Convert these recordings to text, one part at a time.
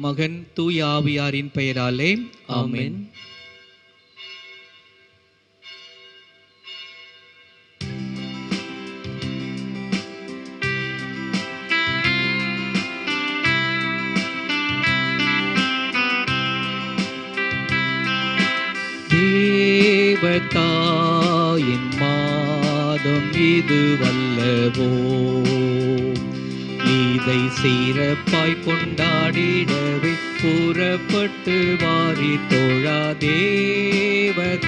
மகன் தூய ஆவியாரின் பெயராலே ஆமென். தேவதாயின் மாதம் இது வல்லவோ, இதை சிறப்பாய் கொண்டாடிடவே புறப்பட்டு வாரி தோழா. தேவதாயின்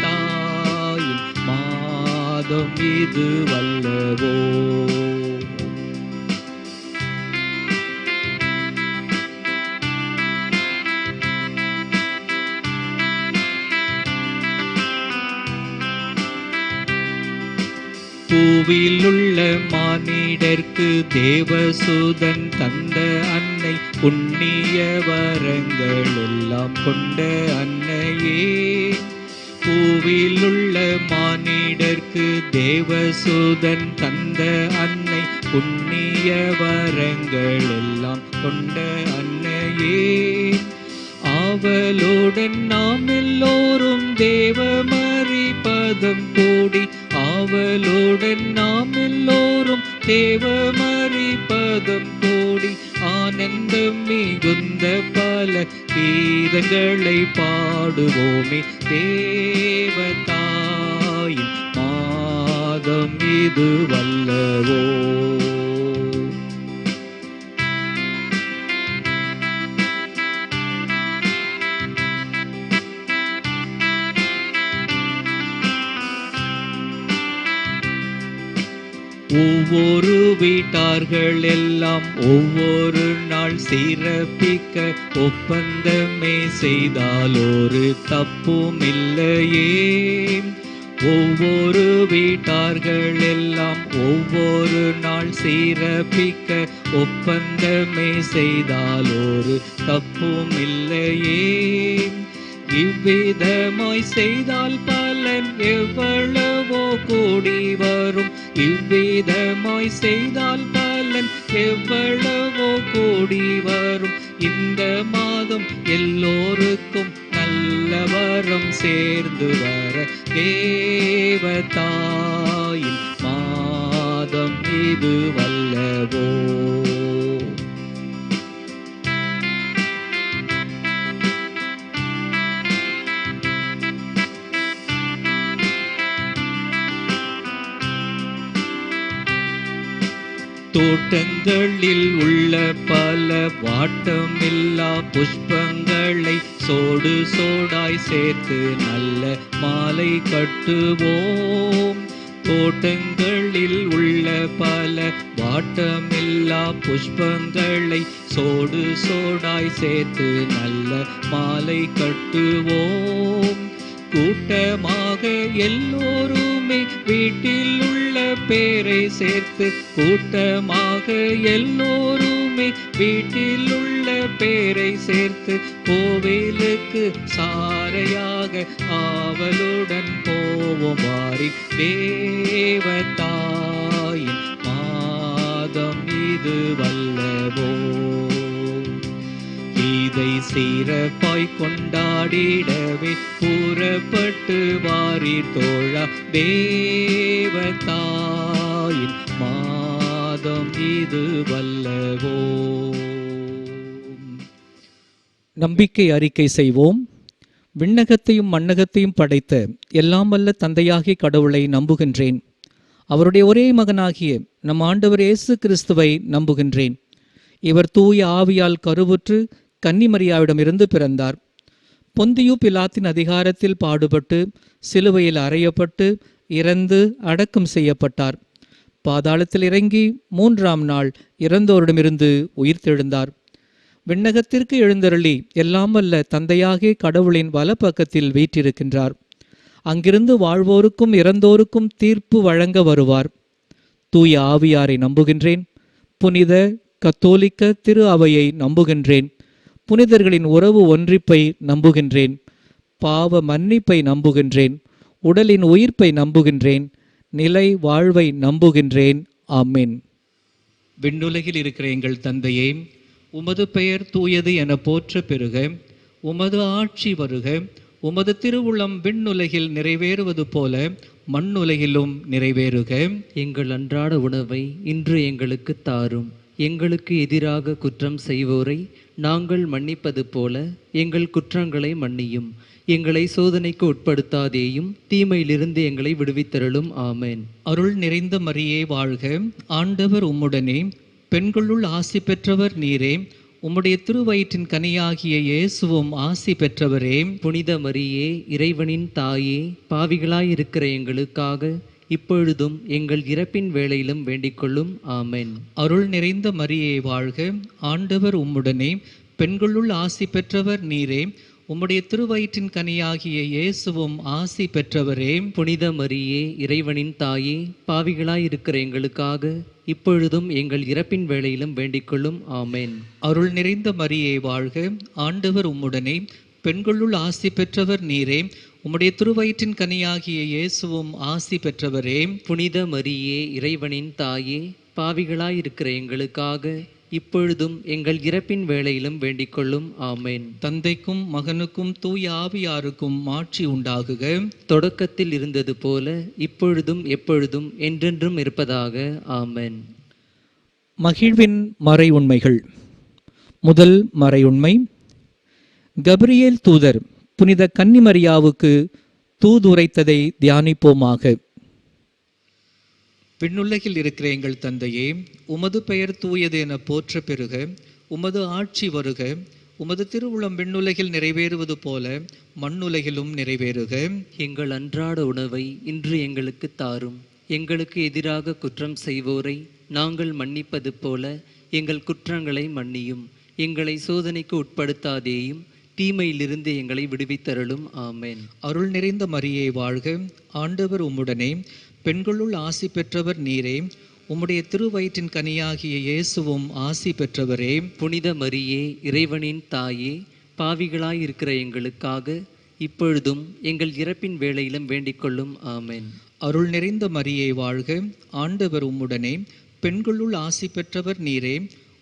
மாதம் இது வல்லவோ. பூவிலுள்ள மானிடர்க்கு தேவசூதன் தந்த அன்னை, புண்ணிய வரங்கள் எல்லாம் கொண்ட அன்னையே. பூவிலுள்ள மானிடர்க்கு தேவசூதன் தந்த அன்னை, புண்ணிய வரங்கள் எல்லாம் கொண்ட அன்னையே. அவளுடன் நாம் எல்லோரும் தேவமரி பதம் கூடி, அவளுடன் நாம் எல்லோரும் தேவமரி பதம் கூடி, ஆனந்தம் மிகுந்த பல கீதங்களை பாடுவோமே. தேவதாயின் மாதம் இது வல்லவோ. ஒவ்வொரு வீட்டார்கள் எல்லாம் ஒவ்வொரு நாள் சிறப்பிக்க ஒப்பந்தமே செய்தால் ஒரு தப்பும் இல்லையே. ஒவ்வொரு வீட்டார்கள் எல்லாம் ஒவ்வொரு நாள் சிறப்பிக்க ஒப்பந்தமே செய்தால் ஒரு தப்பும் இல்லையே. இவ்விதமாய் செய்தால் பலன் எவ்வளவோ கூடி வரும். இவ்விதமாய் செய்தால் பலன் எவ்வளவோ கூடி வரும். இந்த மாதம் எல்லோருக்கும் நல்ல வரம் சேர்ந்து வர, தேவதாயின் மாதம் இது வல்லவோ. தோட்டங்களில் உள்ள பல வாட்டமில்லா புஷ்பங்களை சோடு சோடாய் சேர்த்து நல்ல மாலை கட்டுவோம். தோட்டங்களில் உள்ள பல வாட்டமில்லா புஷ்பங்களை சோடு சோடாய் சேர்த்து நல்ல மாலை கட்டுவோம். கூட்டமாக எல்லோருமே வீட்டில் உள்ள பேரை சேர்த்து, கூட்டமாக எல்லோருமே வீட்டில் உள்ள பேரை சேர்த்து, கோவிலுக்கு சாரையாக ஆவலுடன் போவோம் வாரி. தேவதாயின் மாதம் இது வல்லவோ. இதை சிறப்பாய் கொண்டாடிடவே புறப்பட்டு வாரி தோழா. தேவதாயின் மாதம் இது வல்லவோ. நம்பிக்கை அறிக்கை செய்வோம். விண்ணகத்தையும் மண்ணகத்தையும் படைத்த எல்லாம் வல்ல தந்தையாகிய கடவுளை நம்புகின்றேன். அவருடைய ஒரே மகனாகிய நம் ஆண்டவர் இயேசு கிறிஸ்துவை நம்புகின்றேன். இவர் தூய ஆவியால் கருவுற்று கன்னிமரியாவிடமிருந்து பிறந்தார். பொந்தியு பிலாத்தின் அதிகாரத்தில் பாடுபட்டு சிலுவையில் அறையப்பட்டு இறந்து அடக்கம் செய்யப்பட்டார். பாதாளத்தில் இறங்கி 3ஆம் நாள் இறந்தோரிடமிருந்து உயிர்த்தெழுந்தார். விண்ணகத்திற்கு எழுந்தருளி எல்லாம் வல்ல தந்தையாகிய கடவுளின் வலப்பக்கத்தில் வீற்றிருக்கின்றார். அங்கிருந்து வாழ்வோருக்கும் இறந்தோருக்கும் தீர்ப்பு வழங்க வருவார். தூய ஆவியாரை நம்புகின்றேன். புனித கத்தோலிக்க திரு அவையை நம்புகின்றேன். புனிதர்களின் உறவு ஒன்றிப்பை நம்புகின்றேன். பாவ மன்னிப்பை நம்புகின்றேன். உடலின் உயிர்ப்பை நம்புகின்றேன். நிலை வாழ்வை நம்புகின்றேன். ஆமென். விண்ணுலகில் இருக்கிற எங்கள் தந்தையே, உமது பெயர் தூயது என போற்ற பெறுக. உமது ஆட்சி வருக. உமது திருவுளம் விண்ணுலகில் நிறைவேறுவது போல மண்ணுலகிலும் நிறைவேறுக. எங்கள் அன்றாட உணவை இன்று எங்களுக்கு தாரும். எங்களுக்கு எதிராக குற்றம் செய்வோரை நாங்கள் மன்னிப்பது போல எங்கள் குற்றங்களை மன்னியும். எங்களை சோதனைக்கு உட்படுத்தாதேயும், தீமையிலிருந்து எங்களை விடுவித்தருளும். ஆமென். அருள் நிறைந்த மரியே வாழ்க. ஆண்டவர் உம்முடனே, பெண்களுள் ஆசி பெற்றவர் நீரே. உம்முடைய திருவயிற்றின் கனியாகிய இயேசுவும் ஆசி பெற்றவரே. புனித மரியே, இறைவனின் தாயே, பாவிகளாயிருக்கிற எங்களுக்காக இப்பொழுதும் எங்கள் இறப்பின் வேளையிலும் வேண்டிக்கொள்ளும். ஆமென். அருள் நிறைந்த மரியே வாழ்க. ஆண்டவர் உம்முடனே, பெண்களுள் ஆசி பெற்றவர் நீரே. உம்முடைய திருவயிற்றின் கனியாகிய இயேசுவும் ஆசி பெற்றவரே. புனித மரியே, இறைவனின் தாயே, பாவிகளாயிருக்கிற எங்களுக்காக இப்பொழுதும் எங்கள் இறப்பின் வேளையிலும் வேண்டிக்கொள்ளும். ஆமென். அருள் நிறைந்த மரியே வாழ்க. ஆண்டவர் உம்முடனே, பெண்களுள் ஆசி பெற்றவர் நீரே. உம்முடைய திருவயிற்றின் கனியாகிய இயேசுவும் ஆசி பெற்றவரே. புனித மரியே, இறைவனின் தாயே, பாவிகளாயிருக்கிற எங்களுக்காக இப்பொழுதும் எங்கள் இறப்பின் வேளையிலும் வேண்டிக்கொள்ளும். ஆமென். தந்தைக்கும் மகனுக்கும் தூய ஆவியாருக்கும் மாட்சி உண்டாகுக. தொடக்கத்தில் இருந்தது போல இப்பொழுதும் எப்பொழுதும் என்றென்றும் இருப்பதாக. ஆமென். மகிழ்வின் மறை உண்மைகள். முதல் மறை உண்மை, கபிரியேல் தூதர் புனித கன்னிமரியாவுக்கு தூதுரைத்ததை தியானிப்போமாக. விண்ணுலகில் இருக்கிற எங்கள் தந்தையே, உமது பெயர் தூயது என போற்ற பெறுக. உமது ஆட்சி வருக. உமது திருவுளம் விண்ணுலகில் நிறைவேறுவது போல மண்ணுலகிலும் நிறைவேறுக. எங்கள் அன்றாட உணவை இன்று எங்களுக்கு தாரும். எங்களுக்கு எதிராக குற்றம் செய்வோரை நாங்கள் மன்னிப்பது போல எங்கள் குற்றங்களை மன்னியும். எங்களை சோதனைக்கு உட்படுத்தாதேயும், தீமையிலிருந்து எங்களை விடுவித்தருளும். ஆமென். அருள் நிறைந்த மரியே வாழ்க. ஆண்டவர் உம்முடனே, பெண்களுள் ஆசி பெற்றவர் நீரே. உம்முடைய திருவயிற்றின் கனியாகிய இயேசுவும் ஆசி பெற்றவரே. புனித மரியே, இறைவனின் தாயே, பாவிகளாயிருக்கிற எங்களுக்காக இப்பொழுதும் எங்கள் இறப்பின் வேளையிலும் வேண்டிக்கொள்ளும். ஆமென். அருள் நிறைந்த மரியே வாழ்க. ஆண்டவர் உம்முடனே, பெண்களுள் ஆசி பெற்றவர் நீரே.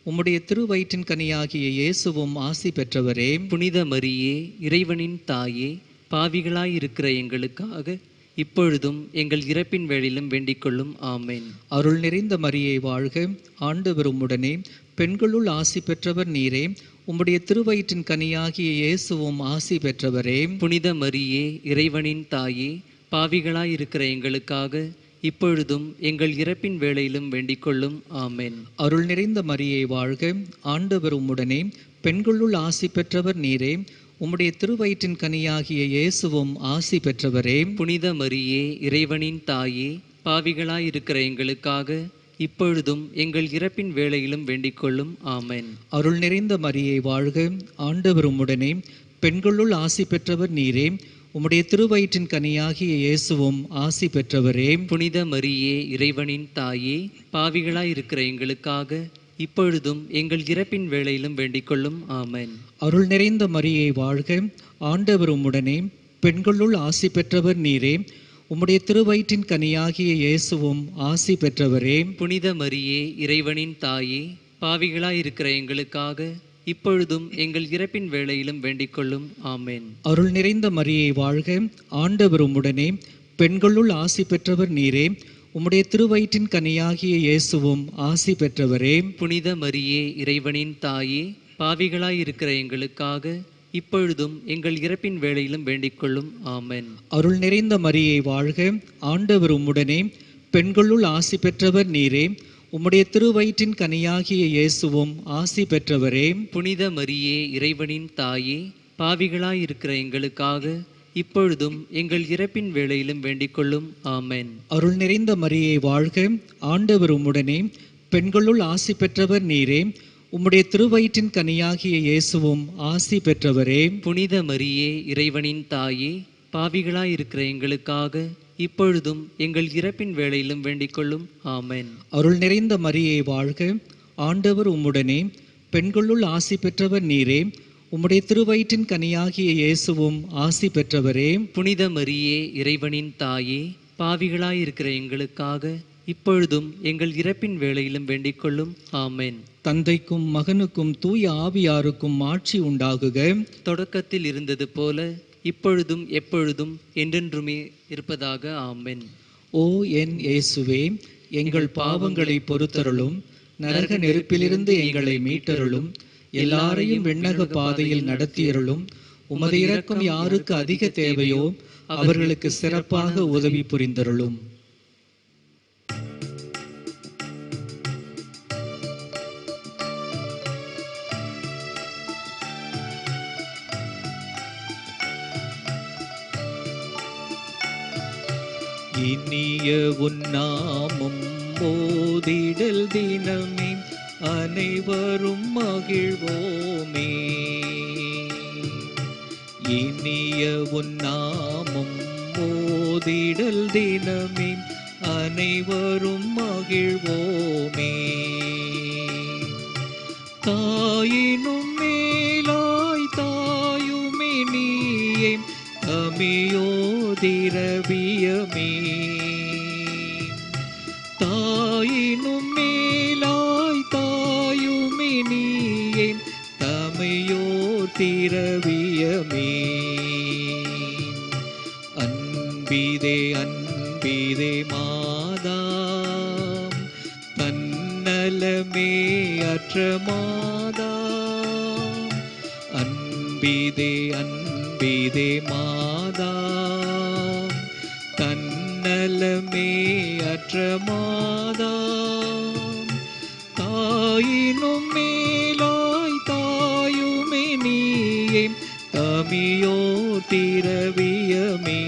உம்முடைய திருவயிற்றின் கனியாகிய இயேசுவும் ஆசி பெற்றவரே. புனித மரியே, இறைவனின் தாயே, பாவிகளாயிருக்கிற எங்களுக்காக இப்பொழுதும் எங்கள் இறப்பின் வேளையிலும் வேண்டிக்கொள்ளும். ஆமென். அருள் நிறைந்த மரியே வாழ்க. ஆண்டவர் உம்முடனே, பெண்களுள் ஆசி பெற்றவர் நீரே. உம்முடைய திருவயிற்றின் கனியாகிய இயேசுவும் ஆசி பெற்றவரே. புனித மரியே, இறைவனின் தாயே, பாவிகளாயிருக்கிற எங்களுக்காக இப்பொழுதும் எங்கள் இறப்பின் வேளையிலும் வேண்டிக்கொள்ளும். ஆமென். அருள் நிறைந்த மரியே வாழ்க. ஆண்டவர் உம்முடனே, பெண்களுள் ஆசி பெற்றவர் நீரே. உம்முடைய திருவயிற்றின் கனியாகிய இயேசுவும் ஆசி பெற்றவரே. புனித மரியே, இறைவனின் தாயே, பாவிகளாயிருக்கிற எங்களுக்காக இப்பொழுதும் எங்கள் இறப்பின் வேளையிலும் வேண்டிக்கொள்ளும். ஆமென். அருள் நிறைந்த மரியே வாழ்க. ஆண்டவர் உம்முடனே, பெண்களுள் ஆசி பெற்றவர் நீரே. உம்முடைய திருவயிற்றின் கனியாகிய இயேசுவும் ஆசி பெற்றவரே. புனித மரியே, இறைவனின் தாயே, பாவிகளாயிருக்கிற எங்களுக்காக இப்பொழுதும் எங்கள் இறப்பின் வேளையிலும் வேண்டிக்கொள்ளும். ஆமென். அருள் நிறைந்த மரியே வாழ்க. ஆண்டவர் உம்முடனே, பெண்களுள் ஆசி பெற்றவர் நீரே. உம்முடைய திருவயிற்றின் கனியாகிய இயேசுவும் ஆசி பெற்றவரே. புனித மரியே, இறைவனின் தாயே, பாவிகளாயிருக்கிற எங்களுக்காக இப்பொழுதும் எங்கள் இறப்பின் வேளையிலும் வேண்டிக்கொள்ளும். ஆமென். அருள் நிறைந்த மரியே வாழ்க. ஆண்டவர் உம்முடனே, பெண்களுள் ஆசி பெற்றவர் நீரே. உம்முடைய திருவயிற்றின் கனியாகிய இயேசுவும் ஆசி பெற்றவரே. புனித மரியே, இறைவனின் தாயே, பாவிகளாயிருக்கிற எங்களுக்காக இப்பொழுதும் எங்கள் இறப்பின் வேளையிலும் வேண்டிக்கொள்ளும். ஆமென். அருள் நிறைந்த மரியே வாழ்க. ஆண்டவர் உம்முடனே, பெண்களுள் ஆசி பெற்றவர் நீரே. உம்முடைய திருவயிற்றின் கனியாகிய இயேசுவும் ஆசி பெற்றவரே. புனித மரியே, இறைவனின் தாயே, பாவிகளாயிருக்கிற எங்களுக்காக இப்பொழுதும் எங்கள் இறப்பின் வேளையிலும் வேண்டிக்கொள்ளும். ஆமென். அருள் நிறைந்த மரியே வாழ்க. ஆண்டவர் உம்முடனே, பெண்களுள் ஆசி பெற்றவர் நீரே. உம்முடைய திருவயிற்றின் கனியாகிய இயேசுவும் ஆசி பெற்றவரே. புனித மரியே, இறைவனின் தாயே, பாவிகளாயிருக்கிற எங்களுக்காக இப்பொழுதும் எங்கள் இறப்பின் வேளையிலும் வேண்டிக்கொள்ளும். ஆமென். அருள் நிறைந்த மரியே வாழ்க. ஆண்டவர் உம்முடனே, பெண்களுள் ஆசி பெற்றவர் நீரே. உம்முடைய திருவயிற்றின் கனியாகிய இயேசுவும் ஆசி பெற்றவரே. புனித மரியே, இறைவனின் தாயே, பாவிகளாயிருக்கிற எங்களுக்காக இப்பொழுதும் எங்கள் இறப்பின் வேளையிலும் வேண்டிக் கொள்ளும். ஆமென். தந்தைக்கும் மகனுக்கும் தூய ஆவியாருக்கும் ஆட்சி உண்டாகுக. தொடக்கத்தில் இருந்தது போல இப்பொழுதும் எப்பொழுதும் என்றென்றுமே இருப்பதாக. ஆமென். ஓ என் இயேசுவே, எங்கள் பாவங்களை பொறுத்தருளும், நரக நெருப்பிலிருந்து எங்களை மீட்டருளும், எல்லாரையும் விண்ணக பாதையில் நடத்தியருளும். உமது இரக்கம் யாருக்கு அதிக தேவையோ அவர்களுக்கு சிறப்பாக உதவி புரிந்தருளும். இனிய உன்னாமம் ஓதிடல் தினமே அனைவரும் மகிழ்வோமே. இனிய உன்னாமம் ஓதிடல் தினமே அனைவரும் மகிழ்வோமே. தாயினும் மேலாய் தாயுமே நீயே தமியோ திரவியமே. தாயினும் மேலாய் தாயுமே நீயே தமையோ திரவியமே. அன்பிதே அன்பிதே மாதா தன்னலமே அற்ற மாதா. அன்பிதே அன்பிதே மாதா தன்னலமே அற்ற மாதா. தாயினும் மேலாய் தாயுமே நீயே தமியோ திரவியமே.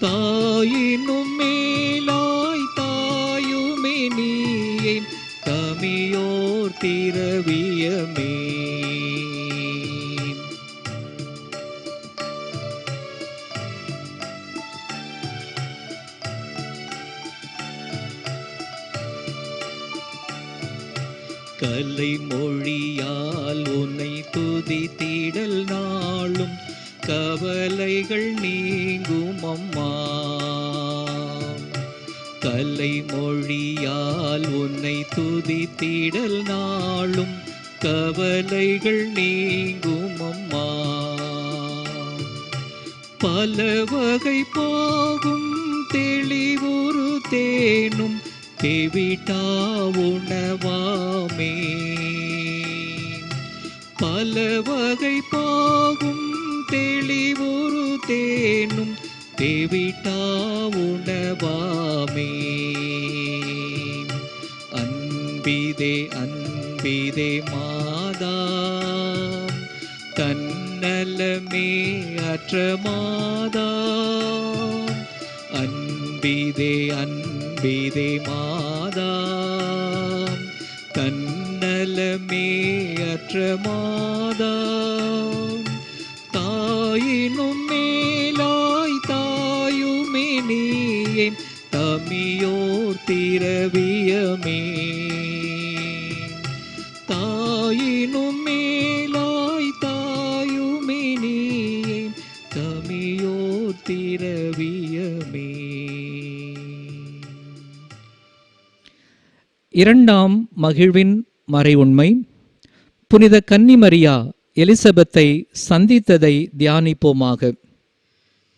தாயினும் மேலாய் தாயுமே நீயே தமியோ திரவியமே. கலை மொழியால் உன்னை துதித்திடல் நாளும் கவலைகள் நீங்கும் அம்மா. கலை மொழியால் உன்னை துதித்திடல் நாளும் கவலைகள் நீங்கும் அம்மா. பல வகை போகும் தெளிவுறு தேனும் தேவிட்டா உணவாமே. பல வகை போகும் தெளிவுறு தேனும் தேவிட்டா உணவாமே. அன்பிதே அன்பிதே மாதா தன்னலமே அற்ற மாதா. அன்பிதே அன்பிதே மாதா தன்னலமே அற்ற மாதா. தாயினும் மேலாய் தாயுமே நீயே தமியோர் திரவியமே. தாயினும் மேலாய் தாயுமே நீயே தமியோர் திரவியமே. இரண்டாம் மகிழ்வின் மறைவுண்மை. புனித கன்னிமரியா எலிசபெத்தை சந்தித்ததை தியானிப்போமாக.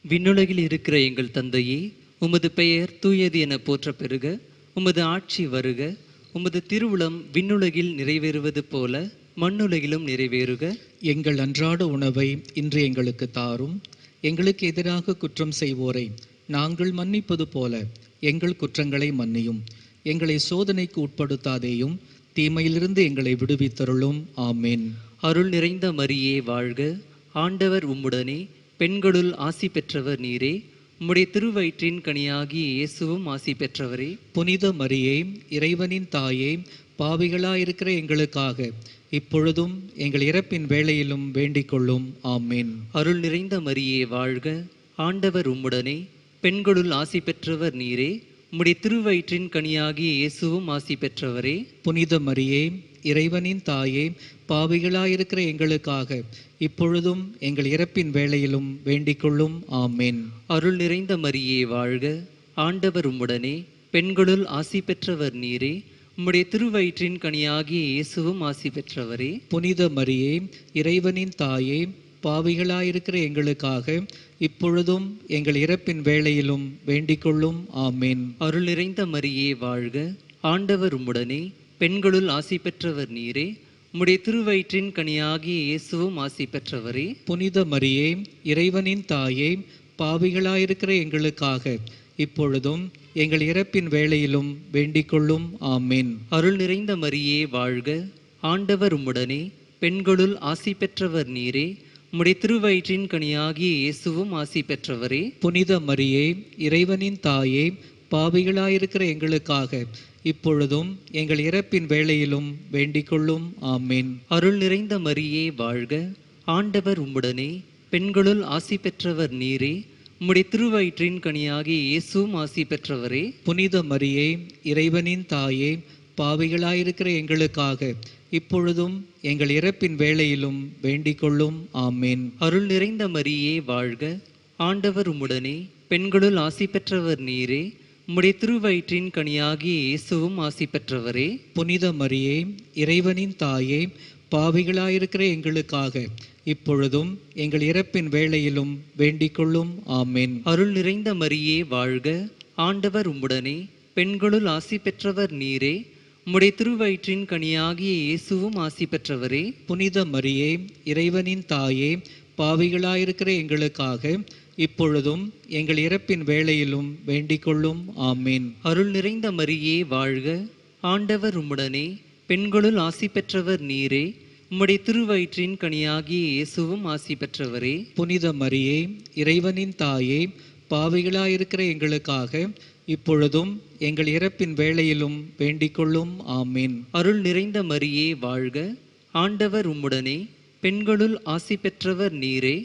விண்ணுலகில் இருக்கிற எங்கள் தந்தையே, உமது பெயர் தூயது என போற்ற பெறுக. உமது ஆட்சி வருக. உமது திருவுளம் விண்ணுலகில் நிறைவேறுவது போல மண்ணுலகிலும் நிறைவேறுக. எங்கள் அன்றாட உணவை இன்று எங்களுக்கு தாரும். எங்களுக்கு எதிராக குற்றம் செய்வோரை நாங்கள் மன்னிப்பது போல எங்கள் குற்றங்களை மன்னியும். எங்களை சோதனைக்கு உட்படுத்தாதேயும், தீமையிலிருந்து எங்களை விடுவித்தருளும். ஆமேன். அருள் நிறைந்த மரியே வாழ்க. ஆண்டவர் உம்முடனே, பெண்களுள் ஆசி பெற்றவர் நீரே. உம்முடைய திருவயிற்றின் கனியாகிய இயேசுவும் ஆசி பெற்றவரே. புனித மரியே, இறைவனின் தாயே, பாவிகளாயிருக்கிற எங்களுக்காக இப்பொழுதும் எங்கள் இறப்பின் வேளையிலும் வேண்டிக் கொள்ளும். ஆமேன். அருள் நிறைந்த மரியே வாழ்க. ஆண்டவர் உம்முடனே, பெண்களுள் ஆசி பெற்றவர் நீரே. உம்முடைய திருவயிற்றின் கனியாகிய இயேசுவும் ஆசி பெற்றவரே. புனித மரியே, இறைவனின் தாயே, பாவிகளாயிருக்கிற எங்களுக்காக இப்பொழுதும் எங்கள் இறப்பின் வேளையிலும் வேண்டிக் கொள்ளும். ஆமேன். அருள் நிறைந்த மரியே வாழ்க. ஆண்டவர் உம்முடனே, பெண்களுள் ஆசி பெற்றவர் நீரே. உம்முடைய திருவயிற்றின் கனியாகிய இயேசுவும் ஆசி பெற்றவரே. புனித மரியே, இறைவனின் தாயே, பாவிகளாயிருக்கிற எங்களுக்காக இப்பொழுதும் எங்கள் இறப்பின் வேளையிலும் வேண்டிக்கொள்ளும். ஆமேன். அருள் நிறைந்த மரியே வாழ்க, ஆண்டவர் உம்முடனே, பெண்களுள் ஆசி பெற்றவர் நீரே. உம்முடைய திருவயிற்றின் கனியாகிய இயேசுவும் ஆசி பெற்றவரே. புனித மரியே, இறைவனின் தாயே, பாவிகளாயிருக்கிற எங்களுக்காக இப்பொழுதும் எங்கள் இறப்பின் வேளையிலும் வேண்டிக்கொள்ளும். ஆமேன். அருள் நிறைந்த மரியே வாழ்க, ஆண்டவர் உம்முடனே, பெண்களுள் ஆசி பெற்றவர் நீரே. உம்முடைய திருவயிற்றின் கனியாகிய இயேசுவும் ஆசி பெற்றவரே. புனித மரியே, இறைவனின் தாயே, பாவிகளாயிருக்கிற எங்களுக்காக இப்பொழுதும் எங்கள் இறப்பின் வேளையிலும் வேண்டிக்கொள்ளும். ஆமேன். அருள் நிறைந்த மரியே வாழ்க, ஆண்டவர் உம்முடனே, பெண்களுள் ஆசி பெற்றவர் நீரே. உம்முடைய திருவயிற்றின் கனியாகிய இயேசுவும் ஆசி பெற்றவரே. புனித மரியே, இறைவனின் தாயே, பாவிகளாயிருக்கிற எங்களுக்காக இப்பொழுதும் எங்கள் இறப்பின் வேளையிலும் வேண்டிக்கொள்ளும். ஆமேன். அருள் நிறைந்த மரியே வாழ்க, ஆண்டவர் உம்முடனே, பெண்களுள் ஆசி பெற்றவர் நீரே. உம்முடைய திருவயிற்றின் கனியாகிய இயேசுவும் ஆசி பெற்றவரே. புனித மரியே, இறைவனின் தாயே, பாவிகளாயிருக்கிற எங்களுக்காக இப்பொழுதும் எங்கள் இறப்பின் வேளையிலும் வேண்டிக்கொள்ளும். ஆமேன். அருள் நிறைந்த மரியே வாழ்க, ஆண்டவர் உம்முடனே, பெண்களுள் ஆசி பெற்றவர் நீரே. உம்முடைய திருவயிற்றின் கனியாகிய இயேசுவும் ஆசி பெற்றவரே. புனித மரியே, இறைவனின் தாயே, பாவிகளாயிருக்கிற எங்களுக்காக இப்பொழுதும் எங்கள் இறப்பின் வேளையிலும் வேண்டிக்கொள்ளும். ஆமேன். அருள் நிறைந்த மரியே வாழ்க, ஆண்டவர் உம்முடனே, பெண்களுள் ஆசி பெற்றவர் நீரே. உம்முடைய திருவயிற்றின் கனியாகிய இயேசுவும் ஆசி பெற்றவரே. புனித மரியே, இறைவனின் தாயே, பாவிகளாயிருக்கிற எங்களுக்காக இப்பொழுதும் எங்கள் இறப்பின் வேளையிலும் வேண்டிக்கொள்ளும். ஆமேன். அருள் நிறைந்த மரியே வாழ்க, ஆண்டவர் உம்முடனே, பெண்களுள் ஆசி பெற்றவர் நீரே.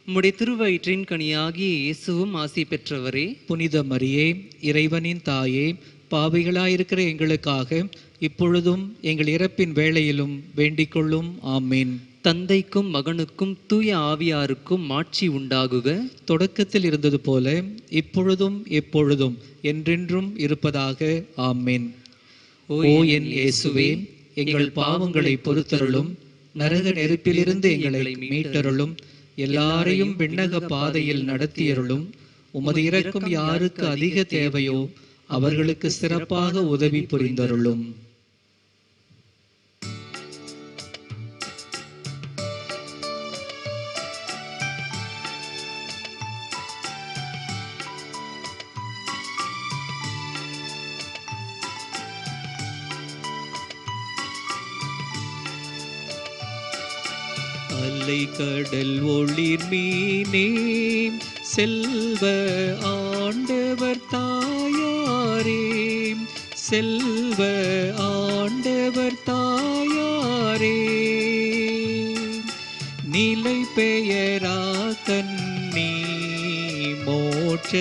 உம்முடைய திருவயிற்றின் கனியாகிய இயேசுவும் ஆசி பெற்றவரே. புனித மரியே, இறைவனின் தாயே, பாவிகளாயிருக்கிற எங்களுக்காக இப்பொழுதும் எங்கள் இறப்பின் வேளையிலும் வேண்டிக்கொள்ளும். ஆமேன். தந்தைக்கும் மகனுக்கும் தூய ஆவியாருக்கும் மாட்சி உண்டாகுக. தொடக்கத்தில் இருந்தது போல இப்பொழுதும் எப்பொழுதும் என்றென்றும் இருப்பதாக. ஆமேன். ஓ என் இயேசுவே, எங்கள் பாவங்களை பொறுத்தருளும், நரக நெருப்பிலிருந்து எங்களை மீட்டருளும், எல்லாரையும் விண்ணக பாதையில் நடத்தியருளும். உமது இரக்கம் யாருக்கு அதிக தேவையோ அவர்களுக்கு சிறப்பாக உதவி புரிந்தருளும். அலை கடல் ஒளிர் மீனே, செல்வ ஆண்டவர் தாயாரே, செல்வ ஆண்டவர் தாயாரே, நிலை பெயரா கண்ணி மோட்ச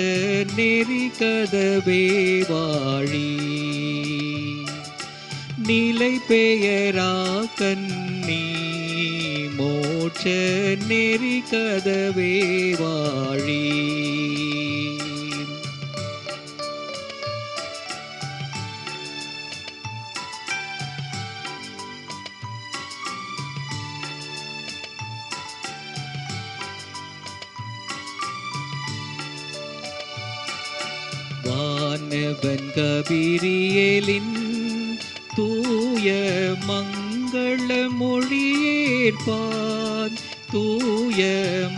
நெறி கதவே வாழி, நிலை பெயரா கண்ணி மோட்ச நெறி கதவே வாழி. வானவன் கபிரியேலின் தூய மங்கள மொழியேற்பான், தூய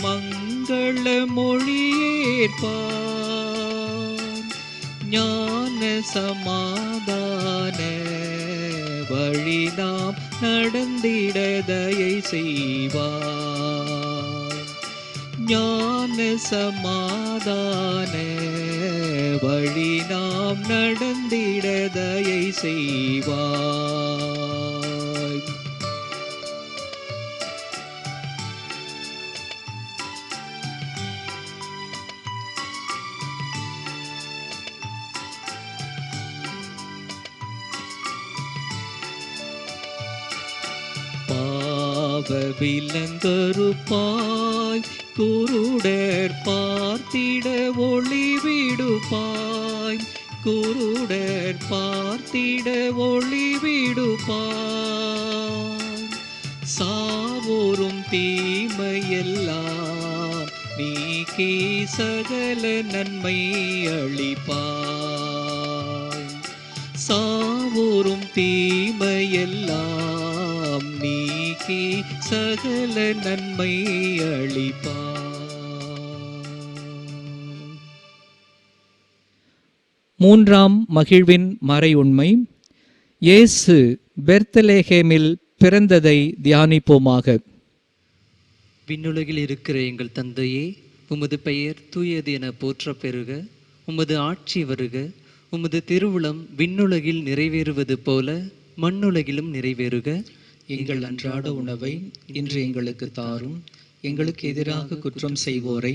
மங்கள மொழியேற்பான். ஞான சமாதான வழி நாம் நடந்திட தயை செய்வான். ஞான சமாதான வழி நாம் நடந்திட தயை செய்வாய். பாவ விலங்கறுப்பாய், குருடர் பார்த்திட ஒளிவிடுப்பாய், குருடர் பார்த்திட ஒளிவிடுப்பாய். சாவோரும் தீமையெல்லாம் நீக்கி சகல நன்மை அளிப்பாய். சாவோரும் தீமையெல்லாம் நீக்கி சகல நன்மை அளிப்பாய். மூன்றாம் மகிழ்வின் மறையுண்மை. இயேசு பெத்லகேமில் பிறந்ததை தியானிப்போமாக. விண்ணுலகில் இருக்கிற எங்கள் தந்தையே, உமது பெயர் தூயது என போற்ற பெறுக. உமது ஆட்சி வருக. உமது திருவுளம் விண்ணுலகில் நிறைவேறுவது போல மண்ணுலகிலும் நிறைவேறுக. எங்கள் அன்றாட உணவை இன்று எங்களுக்கு தாரும். எங்களுக்கு எதிராக குற்றம் செய்வோரை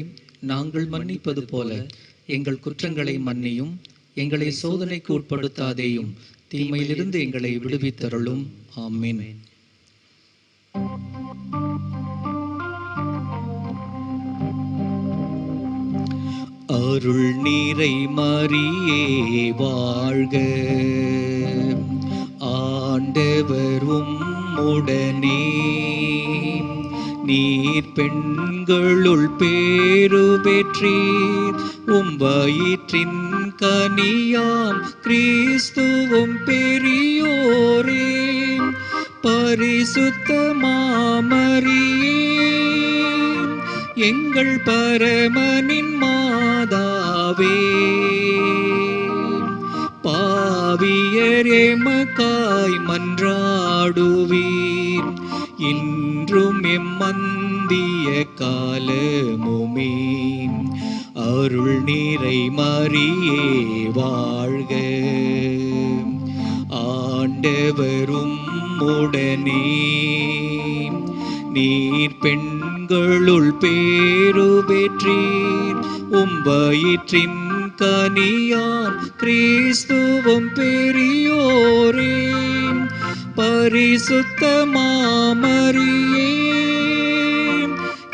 நாங்கள் மன்னிப்பது போல எங்கள் குற்றங்களை மன்னியும். எங்களை சோதனைக்கு உட்படுத்தாதேயும், தீமையிலிருந்து எங்களை விடுவித்தருளும். ஆமென். அருள் நீரை மரியே வாழ்க, ஆண்டவர் உம்முடனே, நீர் பெண்களுள் பேறு பெற்றீர், உம் வயிற்றின் கனியாம் கிறிஸ்துவும் பெரியோரே. பரிசுத்த மாமரியே, எங்கள் பரமனின் மாதாவே, பாவியர் எமக்காய் மன்றாடுவீர், இன்றும் எம்மந்திய காலமுமே. அருள் நீரை மரியே வாழ்க, ஆண்டவரும் உடனே, நீர் பெண்களுள் பேறு பெற்றீர், உம் வயிற்றின் கனியாம் கிறிஸ்துவும் பெரியோரே. பரிசுத்த மாமரியே,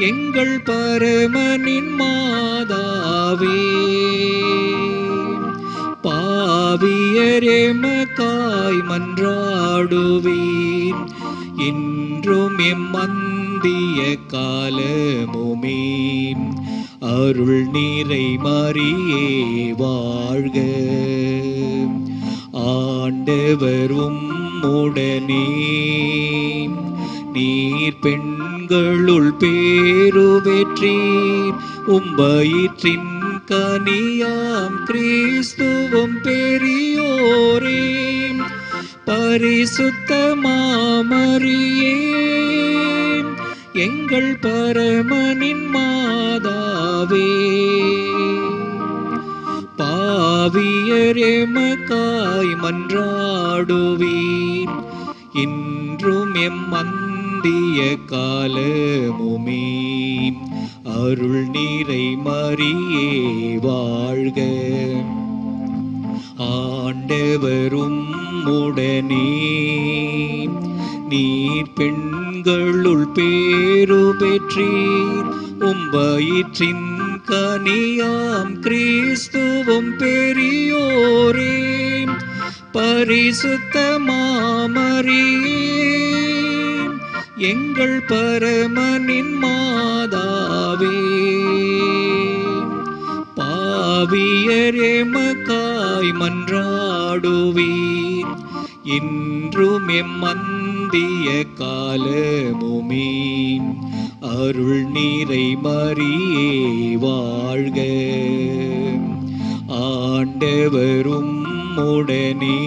எங்கள் பரமனின் மாதாவே, பாவியர் எமக்காய் மன்றாடுவீர், இன்றும் எம்மந்திய காலமுமே. அருள் நீரை மரியே வாழ்க, ஆண்டவர் உம்முடனே, நீர் பெண்களுள் பேறு பெற்றீர், உம் வயிற்றின் கனியாம் கிறிஸ்துவும் பெரியோரே. பரிசுத்த மாமரியே, எங்கள் பரமனின் மாதாவே, பாவியர் எமக்காய் மன்றாடுவீர், இன்றும் எம்மந்திய காலமுமே. அருள் நீரை மரியே வாழ்க, ஆண்டவரும் உடனே, நீர் பெண்களுள் பேறு பெற்றீர், உம் வயிற்றின் கனியாம் கிறிஸ்துவும் பெரியோரே. பரிசுத்த மாமரியே, எங்கள் பரமனின் மாதாவே, பாவியர் எமக்காய் மன்றாடுவீர், இன்றும் எம்மந்திய காலமுமே. அருள் நீரை மரியே வாழ்க, ஆண்டவரும் உடனே,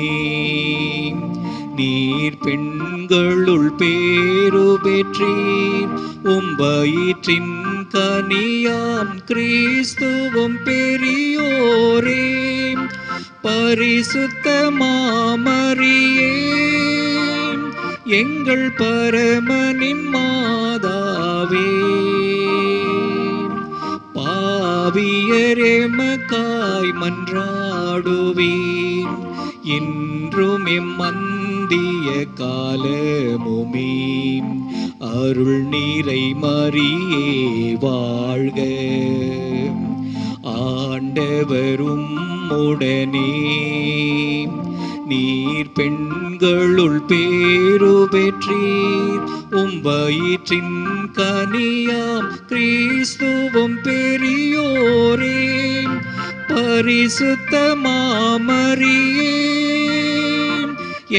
நீர் பெண்களுள் பேறு பெற்றீர், உம் வயிற்றின் கனியாம் கிறிஸ்துவும் பெரியோரே. பரிசுத்த மாமரியே, எங்கள் பரமனின் மாதாவே, பாவியர் எமக்காய் மன்றாடுவீர், இன்றும் எம்மந்திய காலமுமே. அருள் நீரை மரியே வாழ்க. ஆண்டவரும் உடனே நீர் பெண்களுள் பேரு பெற்றீர். வயிற்றின் கனியாம் கிறிஸ்துவும் பெரியோரே. பரிசுத்த மாமரியே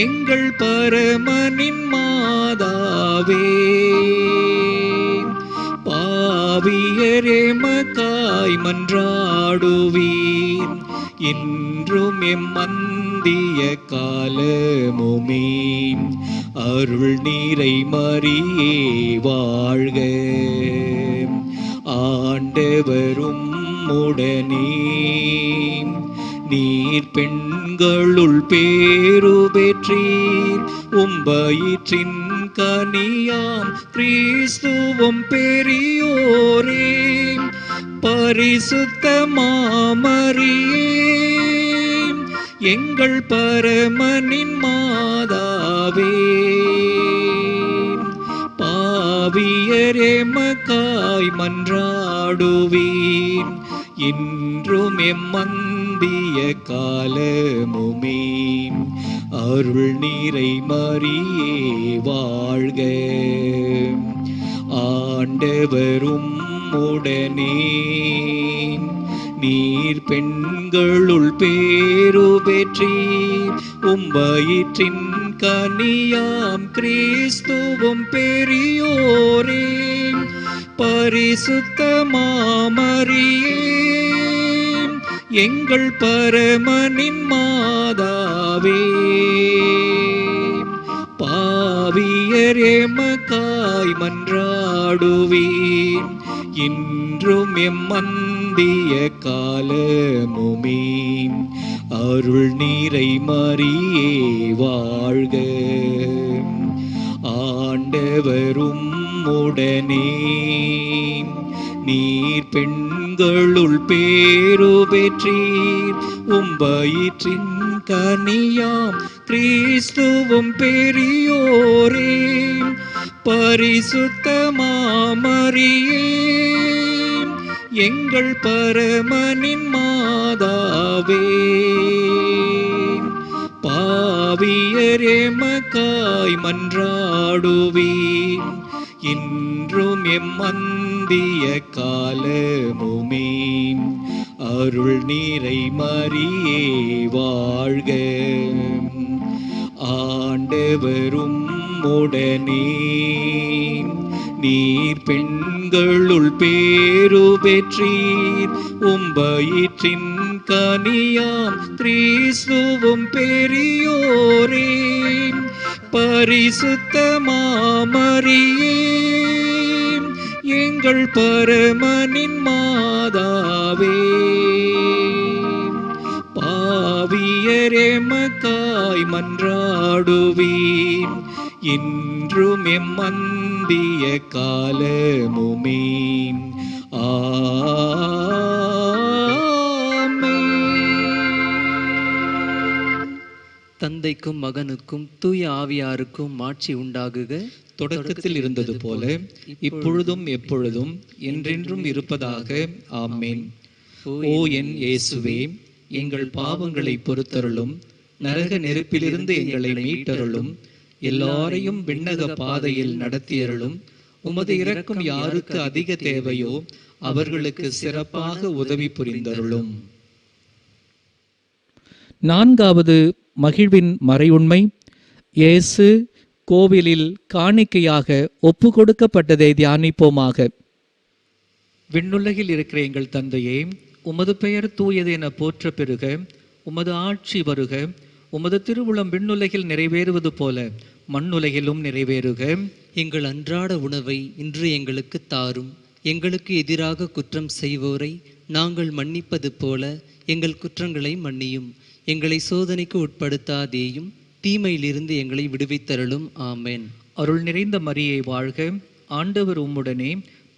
எங்கள் பரமனின் மாதாவே, பாவியர் எமக்காய் மன்றாடுவீர். இன்றும் எம்மந்திய காலமுமே. அருள் நீரை மரியே வாழ்க. ஆண்டவரும் உடனே நீர் பெண்களுள் பேரு பெற்றீர். வயிற்றின் கனியாம் கிறிஸ்துவும் பெரியோரே. பரிசுத்த மாமரியே எங்கள் பரமனின் மாதாவே, பாவியர் எமக்காய் மன்றாடுவீர். இன்றும் எம்மந்திய காலமுமே. அருள் நீரை மரியே வாழ்க. ஆண்டவரும் உடனே நீர் பெண்களுள் பேரு பெற்றீர். வயிற்றின் கனியாம் கிறிஸ்துவும் பெரியோரே. பரிசுத்த மாமரியே எங்கள் பரமனின் மாதாவே, பாவியர் எமக்காய் மன்றாடுவீர். இன்றும் எம்மந்திய காலமுமே. அருள் நீரை மரியே வாழ்க. ஆண்டவரும் உடனே நீர் பெண்களுள் பேரு பெற்றீர். வயிற்றின் கனியாம் கிறிஸ்துவும் பெரியோரே. பரிசுத்த மாமரியே எங்கள் பரமனின் மாதாவே, பாவியர் எமக்காய் மன்றாடுவீர். இன்றும் எம்மந்திய காலமுமே. அருள் நீரை மரியே வாழ்க. ஆண்டவரும் உடனே நீர் பெண்களுள் பேரு பெற்றீர். வயிற்றின் கனியாம் கிறிஸ்துவும் பெரியோரே. பரிசுத்த மாமரியே எங்கள் பரமனின் மாதாவே, பாவியர் எமக்காய் மன்றாடுவீர். இன்றும் எம்மந்திய காலமுமே. தந்தைக்கும் மகனுக்கும் தூய ஆவியாருக்கும் ஆட்சி உண்டாகுக. தொடக்கத்தில் இருந்தது போல இப்பொழுதும் எப்பொழுதும் என்றென்றும் இருப்பதாக. ஆமேன். ஓ என் இயேசுவே, எங்கள் பாவங்களை பொறுத்தருளும். நரக நெருப்பிலிருந்து எங்களை மீட்டருளும். எல்லாரையும் விண்ணக பாதையில் நடத்தியருளும். உமது இரக்கம் யாருக்கு அதிக தேவையோ அவர்களுக்கு சிறப்பாக உதவி புரிந்தருளும். நான்காவது மகிழ்வின் மறையுண்மை. இயேசு கோவிலில் காணிக்கையாக ஒப்பு கொடுக்கப்பட்டதை தியானிப்போமாக. விண்ணுலகில் இருக்கிற எங்கள் தந்தையே, உமது பெயர் தூயது என போற்ற பெறுக. உமது ஆட்சி வருக. உமது திருவுளம் விண்ணுலகில் நிறைவேறுவது போல மண்ணுலகிலும் நிறைவேறுக. எங்கள் அன்றாட உணவை இன்று எங்களுக்கு தாரும். எங்களுக்கு எதிராக குற்றம் செய்வோரை நாங்கள் மன்னிப்பது போல எங்கள் குற்றங்களை மன்னியும். எங்களை சோதனைக்கு உட்படுத்தாதேயும், தீமையிலிருந்து எங்களை விடுவித்தருளும். ஆமேன். அருள் நிறைந்த மரியே வாழ்க. ஆண்டவர் உம்முடனே.